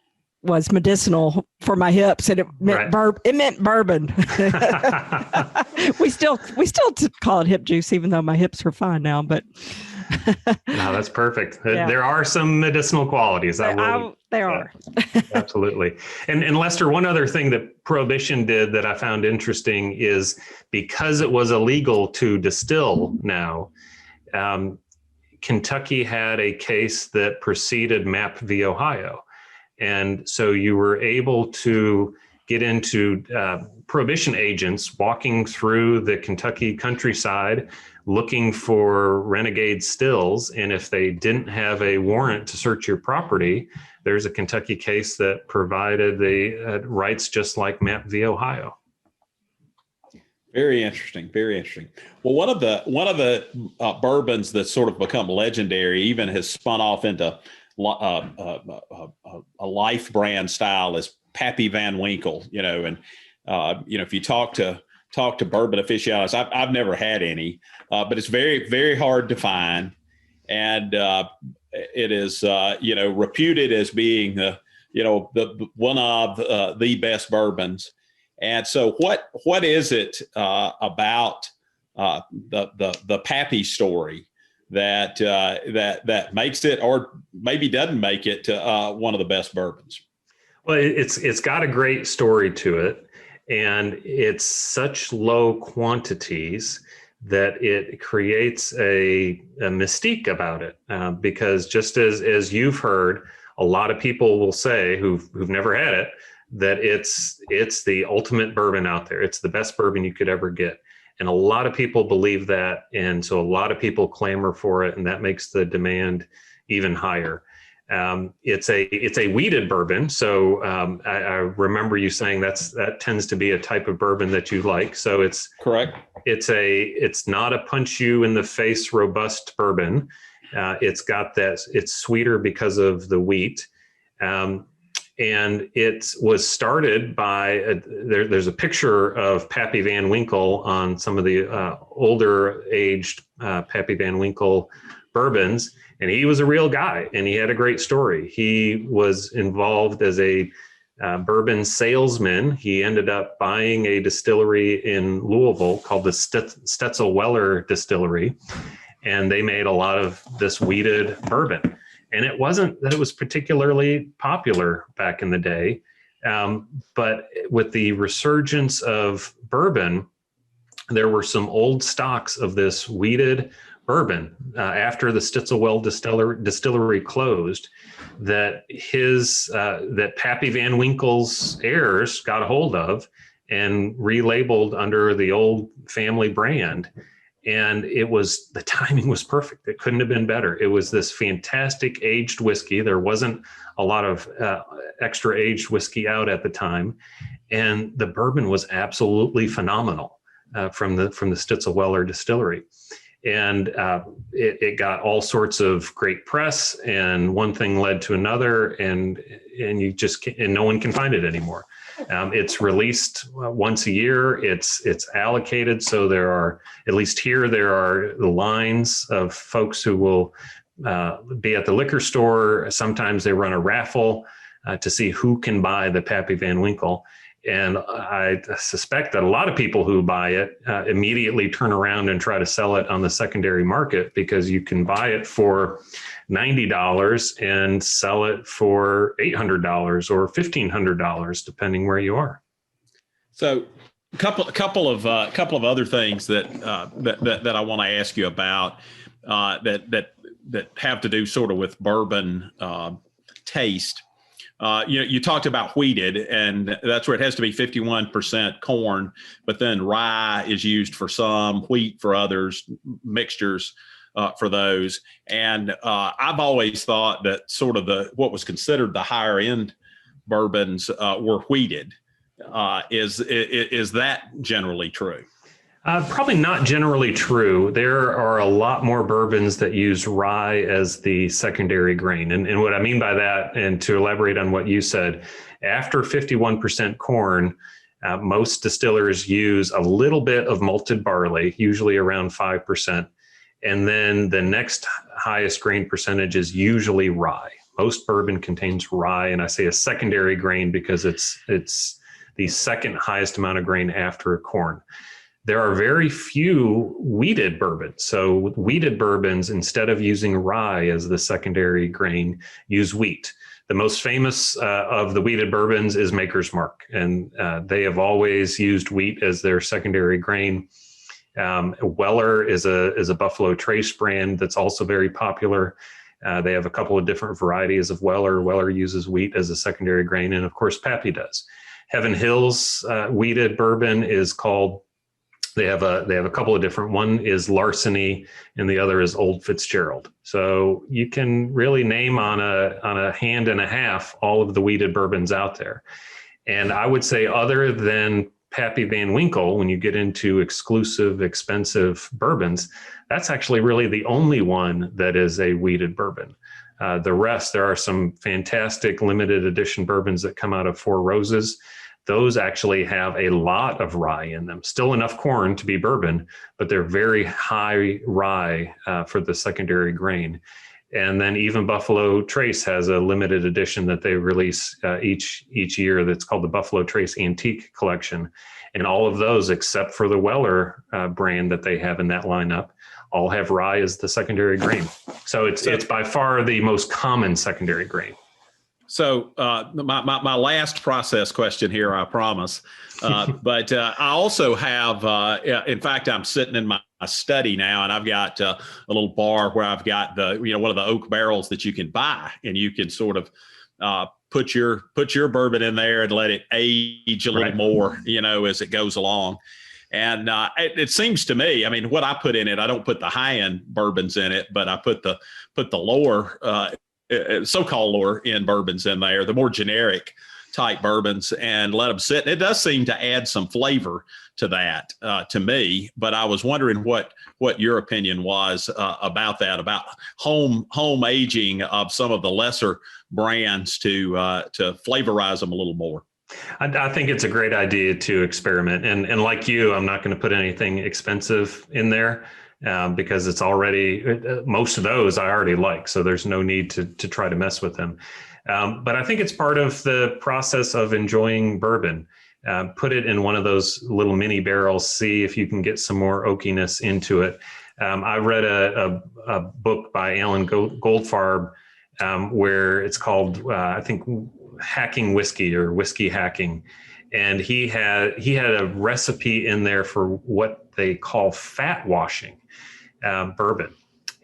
was medicinal for my hips, and it meant it meant bourbon. We still call it hip juice, even though my hips are fine now. But no, that's perfect. Yeah. There are some medicinal qualities. There are. Absolutely. And Lester, one other thing that Prohibition did that I found interesting is, because it was illegal to distill now, Kentucky had a case that preceded Mapp v. Ohio. And so you were able to get into Prohibition agents walking through the Kentucky countryside looking for renegade stills. And if they didn't have a warrant to search your property, there's a Kentucky case that provided the rights just like Mapp v. Ohio. Very interesting. Very interesting. Well, one of the bourbons that's sort of become legendary, even has spun off into a life brand style, is Pappy Van Winkle. If you talk to bourbon aficionados, I've never had any, but it's very, very hard to find, and it is reputed as being the one of the best bourbons. And so, what is it about the Pappy story that makes it, or maybe doesn't make it, one of the best bourbons? Well, it's got a great story to it, and it's such low quantities that it creates a mystique about it. Because just as you've heard, a lot of people will say who've never had it, that it's the ultimate bourbon out there. It's the best bourbon you could ever get. And a lot of people believe that. And so a lot of people clamor for it, and that makes the demand even higher. It's a weeded bourbon. So I remember you saying that tends to be a type of bourbon that you like. So it's correct. It's not a punch you in the face, robust bourbon. It's sweeter because of the wheat. And it was started by, there's a picture of Pappy Van Winkle on some of the older aged Pappy Van Winkle bourbons. And he was a real guy, and he had a great story. He was involved as a bourbon salesman. He ended up buying a distillery in Louisville called the Stetzel-Weller Distillery. And they made a lot of this wheated bourbon. And it wasn't that it was particularly popular back in the day, but with the resurgence of bourbon, there were some old stocks of this wheated bourbon after the Stetzel-Weller distillery closed that that Pappy Van Winkle's heirs got a hold of and relabeled under the old family brand. And the timing was perfect. It couldn't have been better. It was this fantastic aged whiskey. There wasn't a lot of extra aged whiskey out at the time. And the bourbon was absolutely phenomenal from the Stetzel-Weller distillery. And it got all sorts of great press, and one thing led to another, and you just can't, and no one can find it anymore. It's released once a year. It's allocated. So there are, at least here, there are the lines of folks who will be at the liquor store. Sometimes they run a raffle to see who can buy the Pappy Van Winkle. And I suspect that a lot of people who buy it immediately turn around and try to sell it on the secondary market, because you can buy it for $90 and sell it for $800 or $1,500, depending where you are. So, a couple of other things that I want to ask you about that have to do sort of with bourbon taste. You talked about wheated, and that's where it has to be 51% corn, but then rye is used for some, wheat for others, mixtures for those. And I've always thought that sort of what was considered the higher end bourbons were wheated. Is that generally true? Probably not generally true. There are a lot more bourbons that use rye as the secondary grain. And what I mean by that, and to elaborate on what you said, after 51% corn, most distillers use a little bit of malted barley, usually around 5%. And then the next highest grain percentage is usually rye. Most bourbon contains rye, and I say a secondary grain because it's the second highest amount of grain after corn. There are very few wheated bourbons. So wheated bourbons, instead of using rye as the secondary grain, use wheat. The most famous of the wheated bourbons is Maker's Mark, and they have always used wheat as their secondary grain. Weller is a Buffalo Trace brand that's also very popular. They have a couple of different varieties of Weller. Weller uses wheat as a secondary grain, and of course Pappy does. Heaven Hill's wheated bourbon is called, they have a couple of different, one is Larceny and the other is Old Fitzgerald. So you can really name on a hand and a half all of the wheated bourbons out there. And I would say, other than Pappy Van Winkle, when you get into exclusive, expensive bourbons, that's actually really the only one that is a wheated bourbon. The rest, there are some fantastic limited edition bourbons that come out of Four Roses. Those actually have a lot of rye in them. Still enough corn to be bourbon, but they're very high rye for the secondary grain. And then even Buffalo Trace has a limited edition that they release each year that's called the Buffalo Trace Antique Collection. And all of those, except for the Weller brand that they have in that lineup, all have rye as the secondary grain. So it's by far the most common secondary grain. So my last process question here, I promise. But I also have, in fact, I'm sitting in my study now, and I've got a little bar where I've got one of the oak barrels that you can buy, and you can sort of put your bourbon in there and let it age a little more, as it goes along. And it seems to me, I mean, what I put in it, I don't put the high end bourbons in it, but I put the lower so-called lower end bourbons in there, the more generic type bourbons and let them sit. It does seem to add some flavor to that to me, but I was wondering what your opinion was about that, about home aging of some of the lesser brands to flavorize them a little more. I think it's a great idea to experiment. And like you, I'm not going to put anything expensive in there because it's already, most of those I already like. So there's no need to try to mess with them. But I think it's part of the process of enjoying bourbon. Put it in one of those little mini barrels, see if you can get some more oakiness into it. I read a book by Alan Goldfarb where it's called, I think, Hacking Whiskey or Whiskey Hacking. And he had a recipe in there for what they call fat washing bourbon.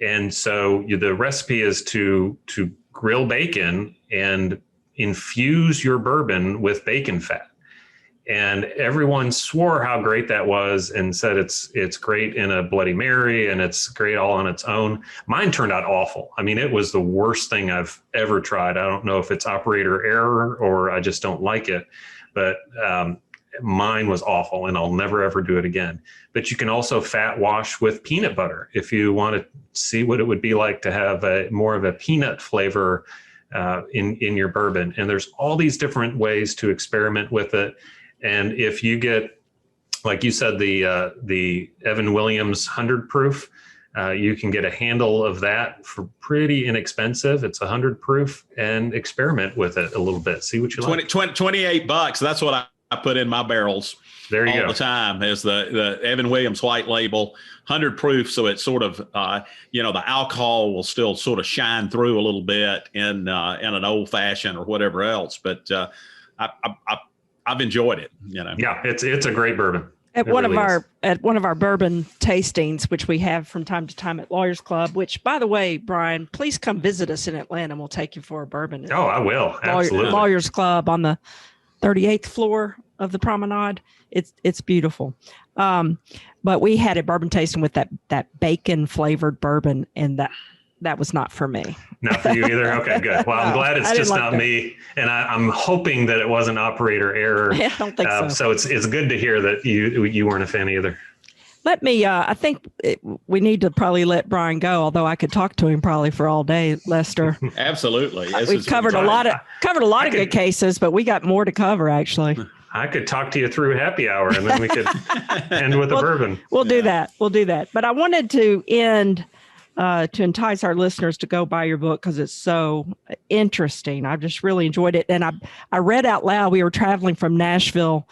And so the recipe is to grill bacon and infuse your bourbon with bacon fat. And everyone swore how great that was and said it's great in a Bloody Mary and it's great all on its own. Mine turned out awful. I mean, it was the worst thing I've ever tried. I don't know if it's operator error or I just don't like it, but mine was awful and I'll never, ever do it again. But you can also fat wash with peanut butter if you want to see what it would be like to have more of a peanut flavor in your bourbon. And there's all these different ways to experiment with it. And if you get, like you said, the Evan Williams 100 proof, you can get a handle of that for pretty inexpensive. It's 100 proof and experiment with it a little bit. See what you like. $28. That's what I put in my barrels. There you go. All the time is the Evan Williams white label, 100 proof. So it's sort of, the alcohol will still sort of shine through a little bit in an old fashioned or whatever else. But I've enjoyed it. Yeah, it's a great bourbon. At one of our bourbon tastings, which we have from time to time at Lawyers Club, which, by the way, Brian, please come visit us in Atlanta and we'll take you for a bourbon. Oh, I will. Absolutely. Lawyers Club on the 38th floor of the Promenade. It's beautiful. But we had a bourbon tasting with that bacon flavored bourbon, and that was not for me. Not for you either? Okay, good. Well, I'm glad it's just not me. And I'm hoping that it wasn't operator error. I don't think so. So it's good to hear that you weren't a fan either. Let me, I think we need to probably let Brian go, although I could talk to him probably for all day, Lester. Absolutely. We've covered a lot of good cases, but we got more to cover, actually. I could talk to you through happy hour and then we could end with a bourbon. We'll do that. But I wanted to end to entice our listeners to go buy your book because it's so interesting. I've just really enjoyed it. And I read out loud. We were traveling from Nashville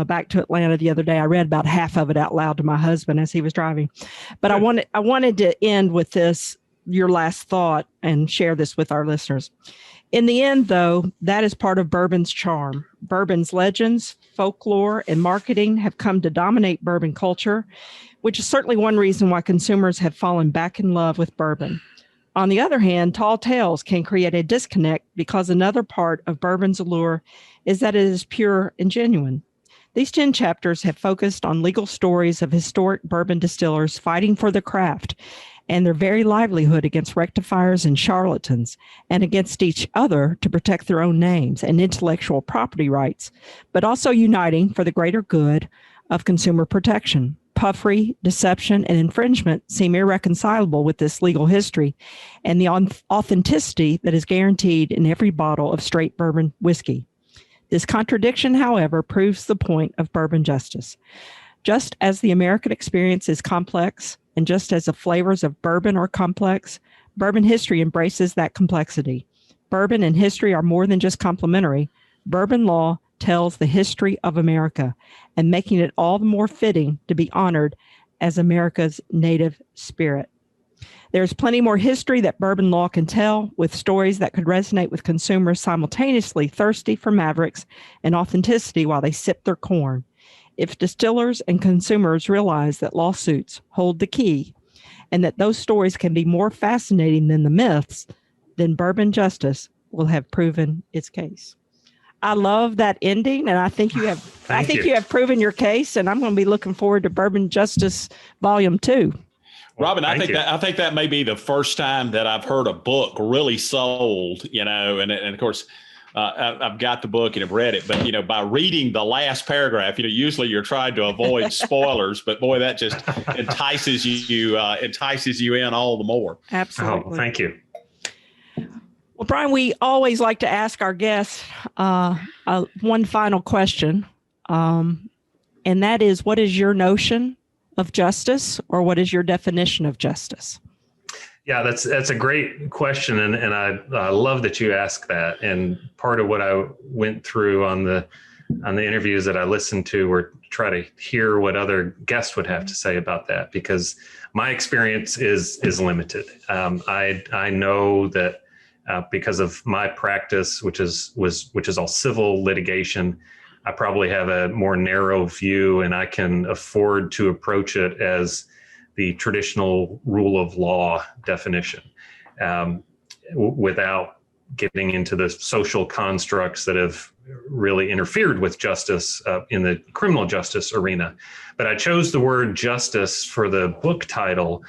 back to Atlanta the other day. I read about half of it out loud to my husband as he was driving. But I wanted to end with this, your last thought, and share this with our listeners. In the end, though, that is part of bourbon's charm. Bourbon's legends, folklore, and marketing have come to dominate bourbon culture, which is certainly one reason why consumers have fallen back in love with bourbon. On the other hand, tall tales can create a disconnect because another part of bourbon's allure is that it is pure and genuine. These 10 chapters have focused on legal stories of historic bourbon distillers fighting for the craft and their very livelihood against rectifiers and charlatans, and against each other to protect their own names and intellectual property rights, but also uniting for the greater good of consumer protection. Puffery, deception, and infringement seem irreconcilable with this legal history and the authenticity that is guaranteed in every bottle of straight bourbon whiskey. This contradiction, however, proves the point of bourbon justice. Just as the American experience is complex, and just as the flavors of bourbon are complex, bourbon history embraces that complexity. Bourbon and history are more than just complementary. Bourbon law tells the history of America, and making it all the more fitting to be honored as America's native spirit. There's plenty more history that bourbon law can tell, with stories that could resonate with consumers simultaneously thirsty for mavericks and authenticity while they sip their corn. If distillers and consumers realize that lawsuits hold the key and that those stories can be more fascinating than the myths, then bourbon justice will have proven its case. I love that ending, and I think you have you have proven your case, and I'm going to be looking forward to Bourbon Justice Volume 2. Robin, I think that may be the first time that I've heard a book really sold, and of course, I've got the book and have read it, but, by reading the last paragraph, usually you're trying to avoid spoilers, but boy, that just entices you in all the more. Absolutely. Oh, thank you. Well, Brian, we always like to ask our guests one final question. And that is, what is your notion of justice, or what is your definition of justice? Yeah, that's a great question, and I love that you asked that. And part of what I went through on the interviews that I listened to were try to hear what other guests would have to say about that, because my experience is limited. I know that because of my practice, which is all civil litigation, I probably have a more narrow view, and I can afford to approach it as the traditional rule of law definition, without getting into the social constructs that have really interfered with justice in the criminal justice arena. But I chose the word justice for the book title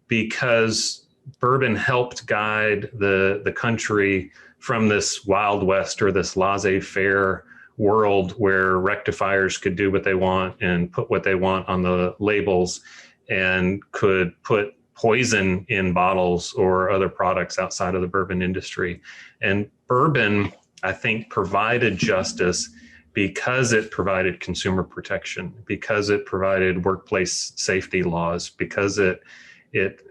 because Bourbon helped guide the country from this Wild West, or this laissez-faire world where rectifiers could do what they want and put what they want on the labels, and could put poison in bottles or other products outside of the bourbon industry. And bourbon, I think, provided justice because it provided consumer protection, because it provided workplace safety laws, because it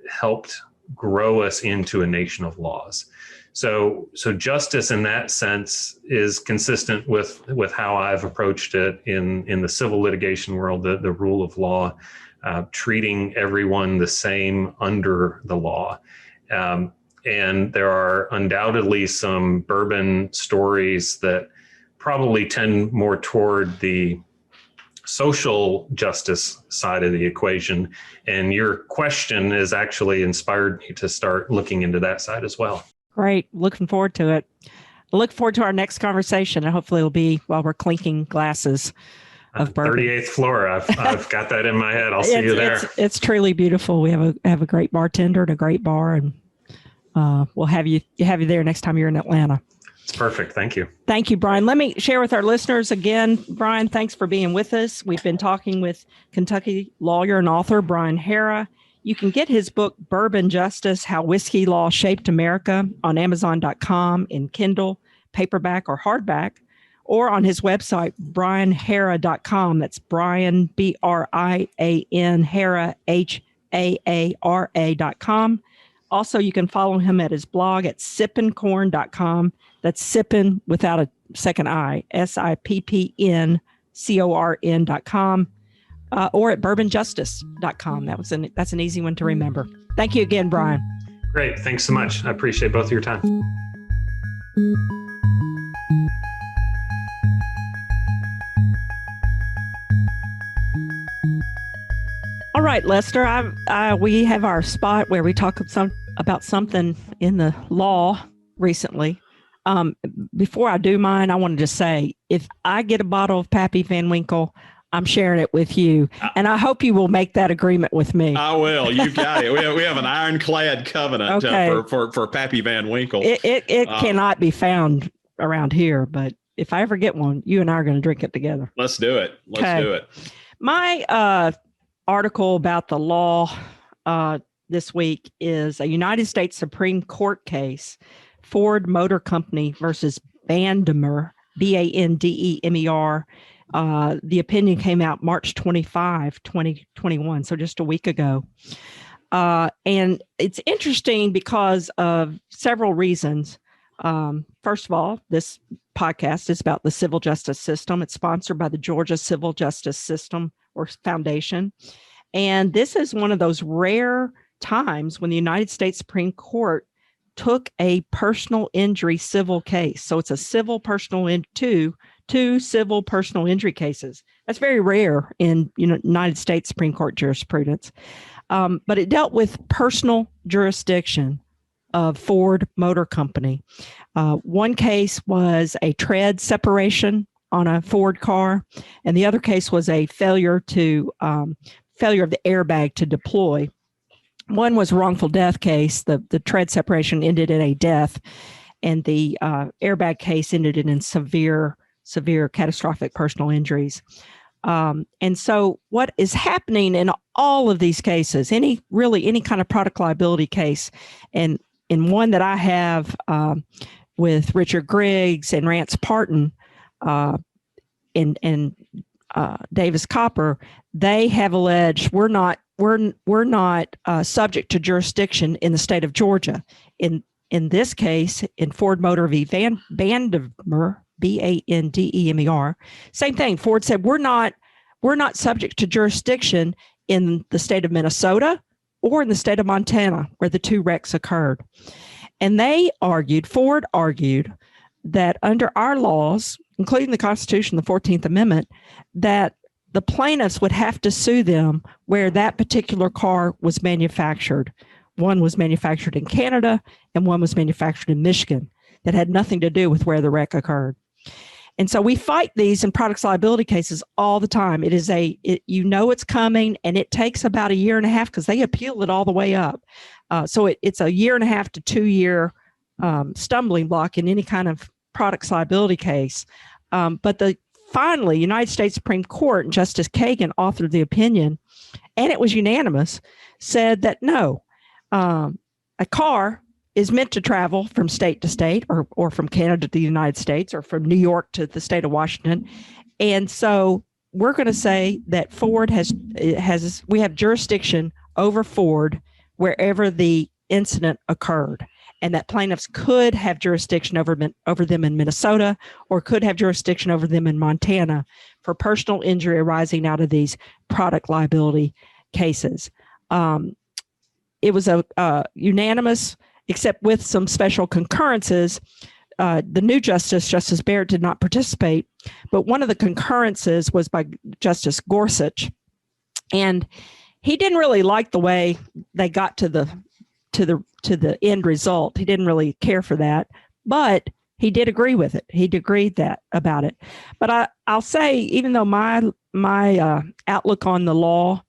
helped grow us into a nation of laws. So justice in that sense is consistent with how I've approached it in the civil litigation world, the rule of law. Treating everyone the same under the law. And there are undoubtedly some bourbon stories that probably tend more toward the social justice side of the equation. And your question has actually inspired me to start looking into that side as well. Great. Looking forward to it. I look forward to our next conversation, and hopefully it'll be while we're clinking glasses of bourbon. 38th floor. I've got that in my head. I'll see you there. It's truly beautiful. We have a great bartender and a great bar, and we'll have you there next time you're in Atlanta. It's perfect. Thank you. Thank you, Brian. Let me share with our listeners again. Brian, thanks for being with us. We've been talking with Kentucky lawyer and author Brian Haara. You can get his book, Bourbon Justice, How Whiskey Law Shaped America, on Amazon.com in Kindle, paperback, or hardback, or on his website, brianhaara.com. That's Brian, B-R-I-A-N, Haara, H-A-A-R-A.com. Also, you can follow him at his blog at sippincorn.com. That's sippin without a second I, SIPPNCORN.com. Or at bourbonjustice.com. That's an easy one to remember. Thank you again, Brian. Great. Thanks so much. I appreciate both of your time. All right, Lester, we have our spot where we talk about something in the law recently. Before I do mine, I wanted to say, if I get a bottle of Pappy Van Winkle, I'm sharing it with you, and I hope you will make that agreement with me. I will. You got it. We have an ironclad covenant for Pappy Van Winkle. It cannot be found around here, but if I ever get one, you and I are going to drink it together. Let's do it. Let's do it. My article about the law this week is a United States Supreme Court case, Ford Motor Company versus Bandemer, Bandemer. The opinion came out March 25, 2021, so just a week ago. And it's interesting because of several reasons. First of all, this podcast is about the civil justice system. It's sponsored by the Georgia Civil Justice System or Foundation. And this is one of those rare times when the United States Supreme Court took a personal injury civil case. So it's a civil personal two civil personal injury cases. That's very rare in United States Supreme Court jurisprudence. But it dealt with personal jurisdiction of Ford Motor Company. One case was a tread separation on a Ford car, and the other case was a failure of the airbag to deploy. One was a wrongful death case. The tread separation ended in a death. the airbag case ended in severe catastrophic personal injuries. And so what is happening in all of these cases, any kind of product liability case, and in one that I have with Richard Griggs and Rance Parton and Davis Copper, they have alleged we're not subject to jurisdiction in the state of Georgia. In this case, in Ford Motor v. Bandemer, Bandemer, same thing. Ford said we're not subject to jurisdiction in the state of Minnesota or in the state of Montana, where the two wrecks occurred. And Ford argued that under our laws, including the Constitution, the 14th Amendment, that the plaintiffs would have to sue them where that particular car was manufactured. One was manufactured in Canada and one was manufactured in Michigan. That had nothing to do with where the wreck occurred. And so we fight these in products liability cases all the time. It's coming, and it takes about a year and a half because they appeal it all the way up. So it's a year and a half to 2 year stumbling block in any kind of products liability case. But finally, United States Supreme Court, and Justice Kagan authored the opinion, and it was unanimous, said that no, a car is meant to travel from state to state, or from Canada to the United States, or from New York to the state of Washington. And so we're going to say that Ford we have jurisdiction over Ford wherever the incident occurred, and that plaintiffs could have jurisdiction over them in Minnesota, or could have jurisdiction over them in Montana for personal injury arising out of these product liability cases. It was a unanimous, except with some special concurrences. The new Justice Barrett, did not participate, but one of the concurrences was by Justice Gorsuch, and he didn't really like the way they got to the end result. He didn't really care for that, but he did agree with it. He agreed about it. But I'll say, even though my outlook on the law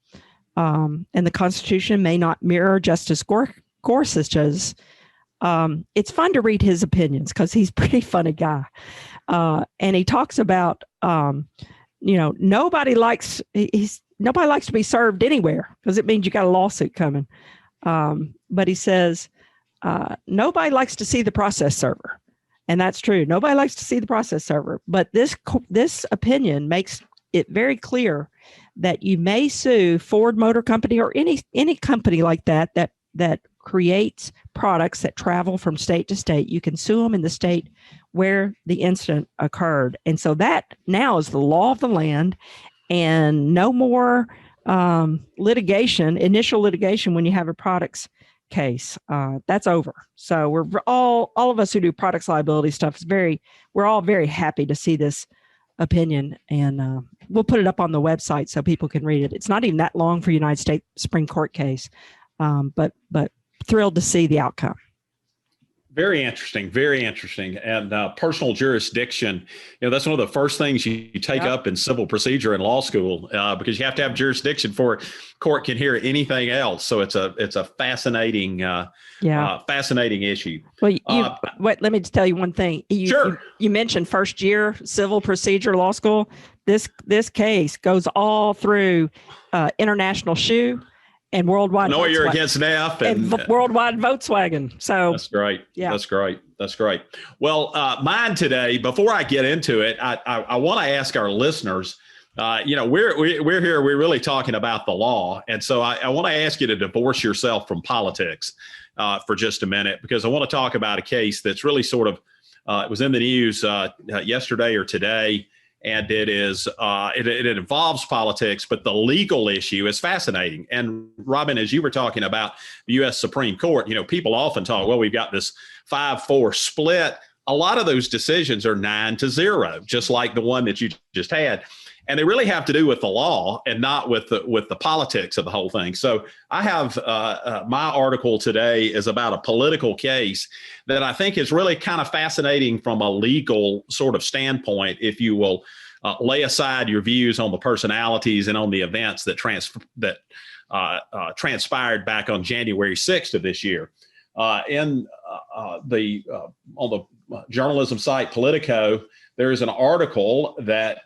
and the Constitution may not mirror Justice Gorsuch's, it's fun to read his opinions because he's a pretty funny guy. And he talks about, nobody likes to be served anywhere because it means you got a lawsuit coming. But he says, nobody likes to see the process server. And that's true. Nobody likes to see the process server. But this opinion makes it very clear that you may sue Ford Motor Company or any company like that creates products that travel from state to state. You can sue them in the state where the incident occurred. And so that now is the law of the land, and no more initial litigation when you have a products case. That's over. So we're all of us who do products liability stuff we're all very happy to see this opinion, and we'll put it up on the website so people can read it. It's not even that long for United States Supreme Court case, but thrilled to see the outcome. Very interesting. Very interesting. And personal jurisdiction, that's one of the first things you take up in civil procedure in law school, because you have to have jurisdiction before court can hear anything else. So it's a fascinating, fascinating issue. Well, let me just tell you one thing. Sure. You mentioned first year civil procedure law school. This case goes all through international shoe and worldwide. I know you're against NAF and worldwide Volkswagen. So that's great. Yeah, that's great. Well, mine today, before I get into it, I want to ask our listeners, we're here, we're really talking about the law. And so I want to ask you to divorce yourself from politics for just a minute, because I want to talk about a case that's really sort of, it was in the news yesterday or today. And it is it involves politics, but the legal issue is fascinating. And Robin, as you were talking about the U.S. Supreme Court, people often talk, well, we've got this 5-4 split. A lot of those decisions are 9-0, just like the one that you just had. And they really have to do with the law and not with the politics of the whole thing. So I have my article today is about a political case that I think is really kind of fascinating from a legal sort of standpoint, if you will lay aside your views on the personalities and on the events that transpired back on January 6th of this year. In on the journalism site Politico, there is an article that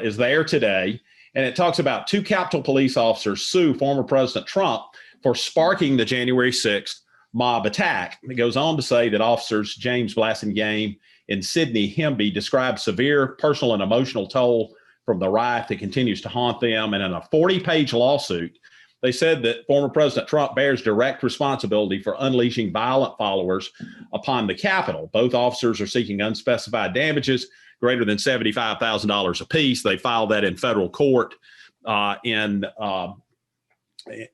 is there today, and it talks about 2 Capitol police officers sue former President Trump for sparking the January 6th mob attack. It goes on to say that officers James Blassingame and Sidney Hemby described severe personal and emotional toll from the riot that continues to haunt them. And in a 40-page lawsuit, they said that former President Trump bears direct responsibility for unleashing violent followers upon the Capitol. Both officers are seeking unspecified damages greater than $75,000 apiece. They filed that in federal court in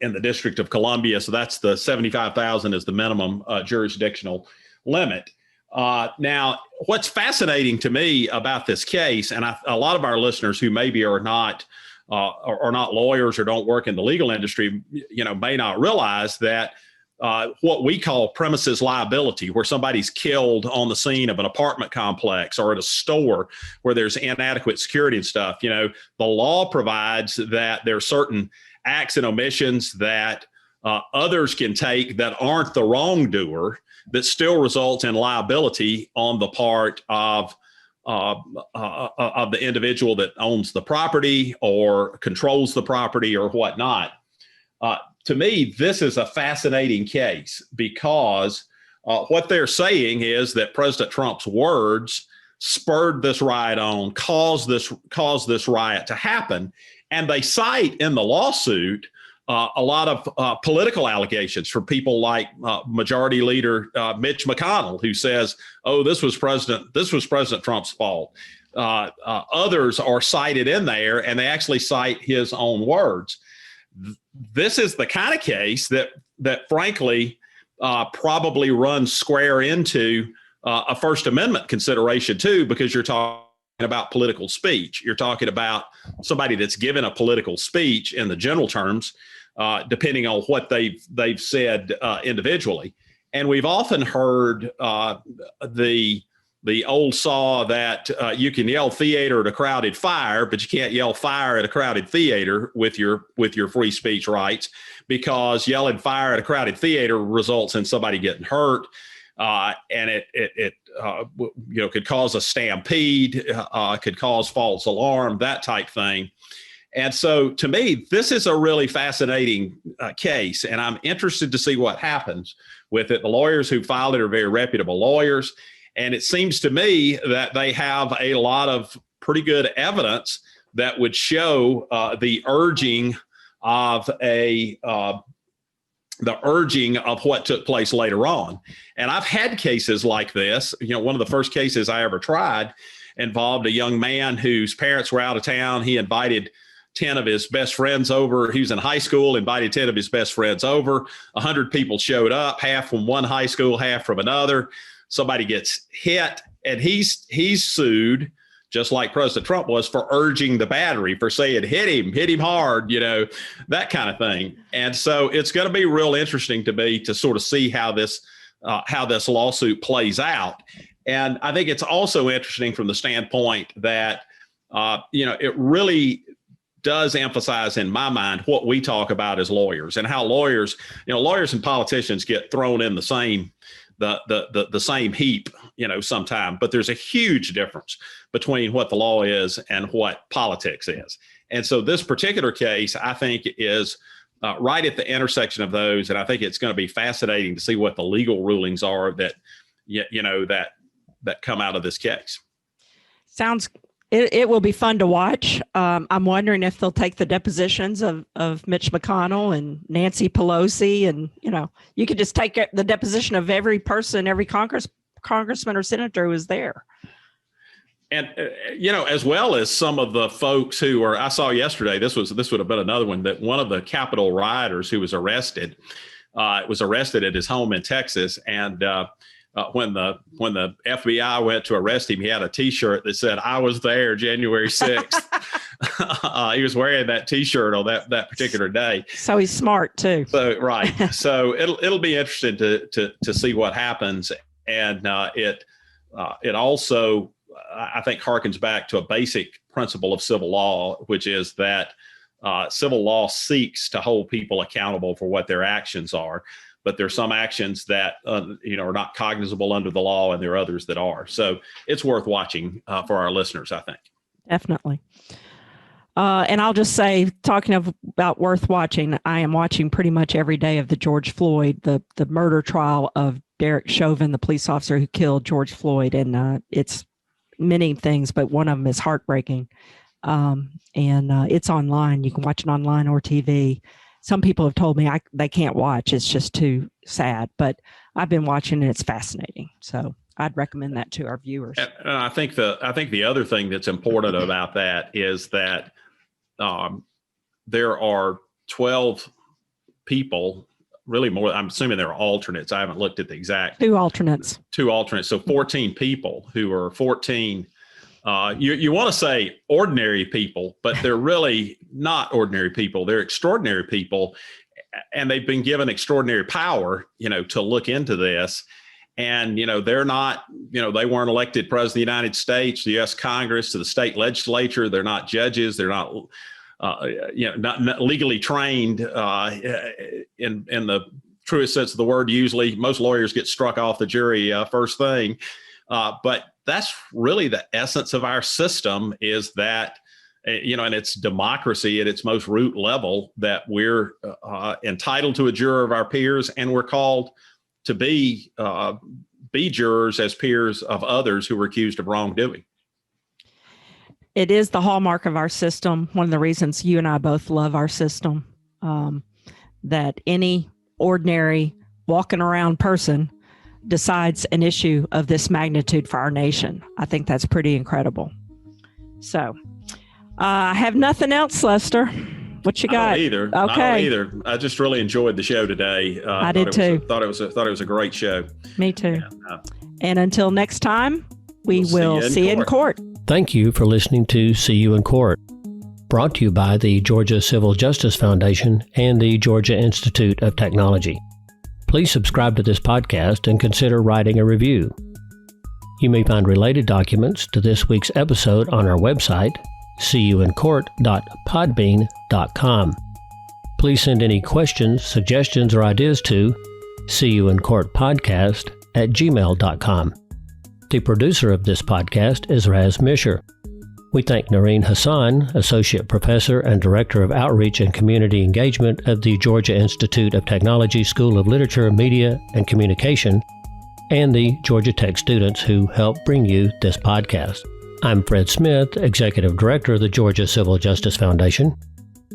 the District of Columbia. So that's the $75,000 is the minimum jurisdictional limit. Now, what's fascinating to me about this case, and a lot of our listeners who maybe are not lawyers or don't work in the legal industry, may not realize that what we call premises liability, where somebody's killed on the scene of an apartment complex or at a store where there's inadequate security and stuff, the law provides that there are certain acts and omissions that others can take that aren't the wrongdoer that still results in liability on the part of the individual that owns the property or controls the property or whatnot. To me, this is a fascinating case because what they're saying is that President Trump's words spurred this riot on, caused this riot to happen. And they cite in the lawsuit a lot of political allegations from people like Majority Leader Mitch McConnell, who says, "Oh, this was President Trump's fault." Others are cited in there, and they actually cite his own words. This is the kind of case that frankly probably runs square into a First Amendment consideration too, because you're talking about political speech. You're talking about somebody that's given a political speech in the general terms, depending on what they've said individually. And we've often heard the old saw that you can yell theater at a crowded fire, but you can't yell fire at a crowded theater with your free speech rights, because yelling fire at a crowded theater results in somebody getting hurt. And it could cause a stampede, could cause false alarm, that type thing. And so to me, this is a really fascinating case, and I'm interested to see what happens with it. The lawyers who filed it are very reputable lawyers, and it seems to me that they have a lot of pretty good evidence that would show the urging of what took place later on. And I've had cases like this. One of the first cases I ever tried involved a young man whose parents were out of town. He invited 10 of his best friends over. He was in high school, invited 10 of his best friends over. 100 people showed up, half from one high school, half from another. Somebody gets hit, and he's sued, just like President Trump was, for urging the battery, for saying, hit him hard, that kind of thing. And so it's going to be real interesting to me to sort of see how this lawsuit plays out. And I think it's also interesting from the standpoint that, it really does emphasize in my mind what we talk about as lawyers, and how lawyers and politicians get thrown in the same heap, sometime, but there's a huge difference between what the law is and what politics is. And so this particular case, I think, is right at the intersection of those. And I think it's going to be fascinating to see what the legal rulings are that come out of this case. It will be fun to watch. I'm wondering if they'll take the depositions of Mitch McConnell and Nancy Pelosi, and you could just take the deposition of every person, every congressman or senator who was there. And as well as some of the folks who I saw yesterday. This would have been another one, that one of the Capitol rioters who was arrested at his home in Texas, and when the FBI went to arrest him, he had a T-shirt that said, "I was there January 6th." He was wearing that T-shirt on that particular day. So he's smart too. So right. So it'll be interesting to see what happens, and it also, I think, harkens back to a basic principle of civil law, which is that civil law seeks to hold people accountable for what their actions are. But there's some actions that are not cognizable under the law, and there are others that are. So it's worth watching for our listeners, I think. Definitely. And I'll just say, talking about worth watching, I am watching pretty much every day of the George Floyd, the murder trial of Derek Chauvin, the police officer who killed George Floyd. And it's many things, but one of them is heartbreaking. And it's online. You can watch it online or TV. Some people have told me they can't watch. It's just too sad. But I've been watching, and it's fascinating. So I'd recommend that to our viewers. And I think the other thing that's important about that is that there are 12 people, really more. I'm assuming there are alternates. I haven't looked at the exact. Two alternates. So 14 people who are 14. You want to say ordinary people, but they're really not ordinary people. They're extraordinary people, and they've been given extraordinary power, to look into this. And, they're not, they weren't elected president of the United States, the U.S. Congress, to the state legislature. They're not judges. They're not, not legally trained in the truest sense of the word. Usually most lawyers get struck off the jury first thing. But that's really the essence of our system, is that, and it's democracy at its most root level, that we're entitled to a juror of our peers, and we're called to be jurors as peers of others who were accused of wrongdoing. It is the hallmark of our system. One of the reasons you and I both love our system, that any ordinary walking around person decides an issue of this magnitude for our nation. I think that's pretty incredible. So I have nothing else, Lester. What you got? I don't either. I just really enjoyed the show today. I did too. Thought it was a great show. Me too. And until next time, we will see you in court. Thank you for listening to See You in Court, brought to you by the Georgia Civil Justice Foundation and the Georgia Institute of Technology. Please subscribe to this podcast and consider writing a review. You may find related documents to this week's episode on our website, seeyouincourt.podbean.com. Please send any questions, suggestions, or ideas to seeyouincourtpodcast@gmail.com. The producer of this podcast is Raz Misher. We thank Noreen Hassan, Associate Professor and Director of Outreach and Community Engagement of the Georgia Institute of Technology School of Literature, Media, and Communication, and the Georgia Tech students who help bring you this podcast. I'm Fred Smith, Executive Director of the Georgia Civil Justice Foundation.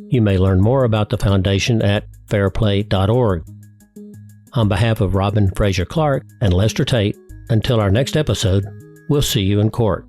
You may learn more about the foundation at fairplay.org. On behalf of Robinfrazierclark and lestertate, until our next episode, we'll see you in court.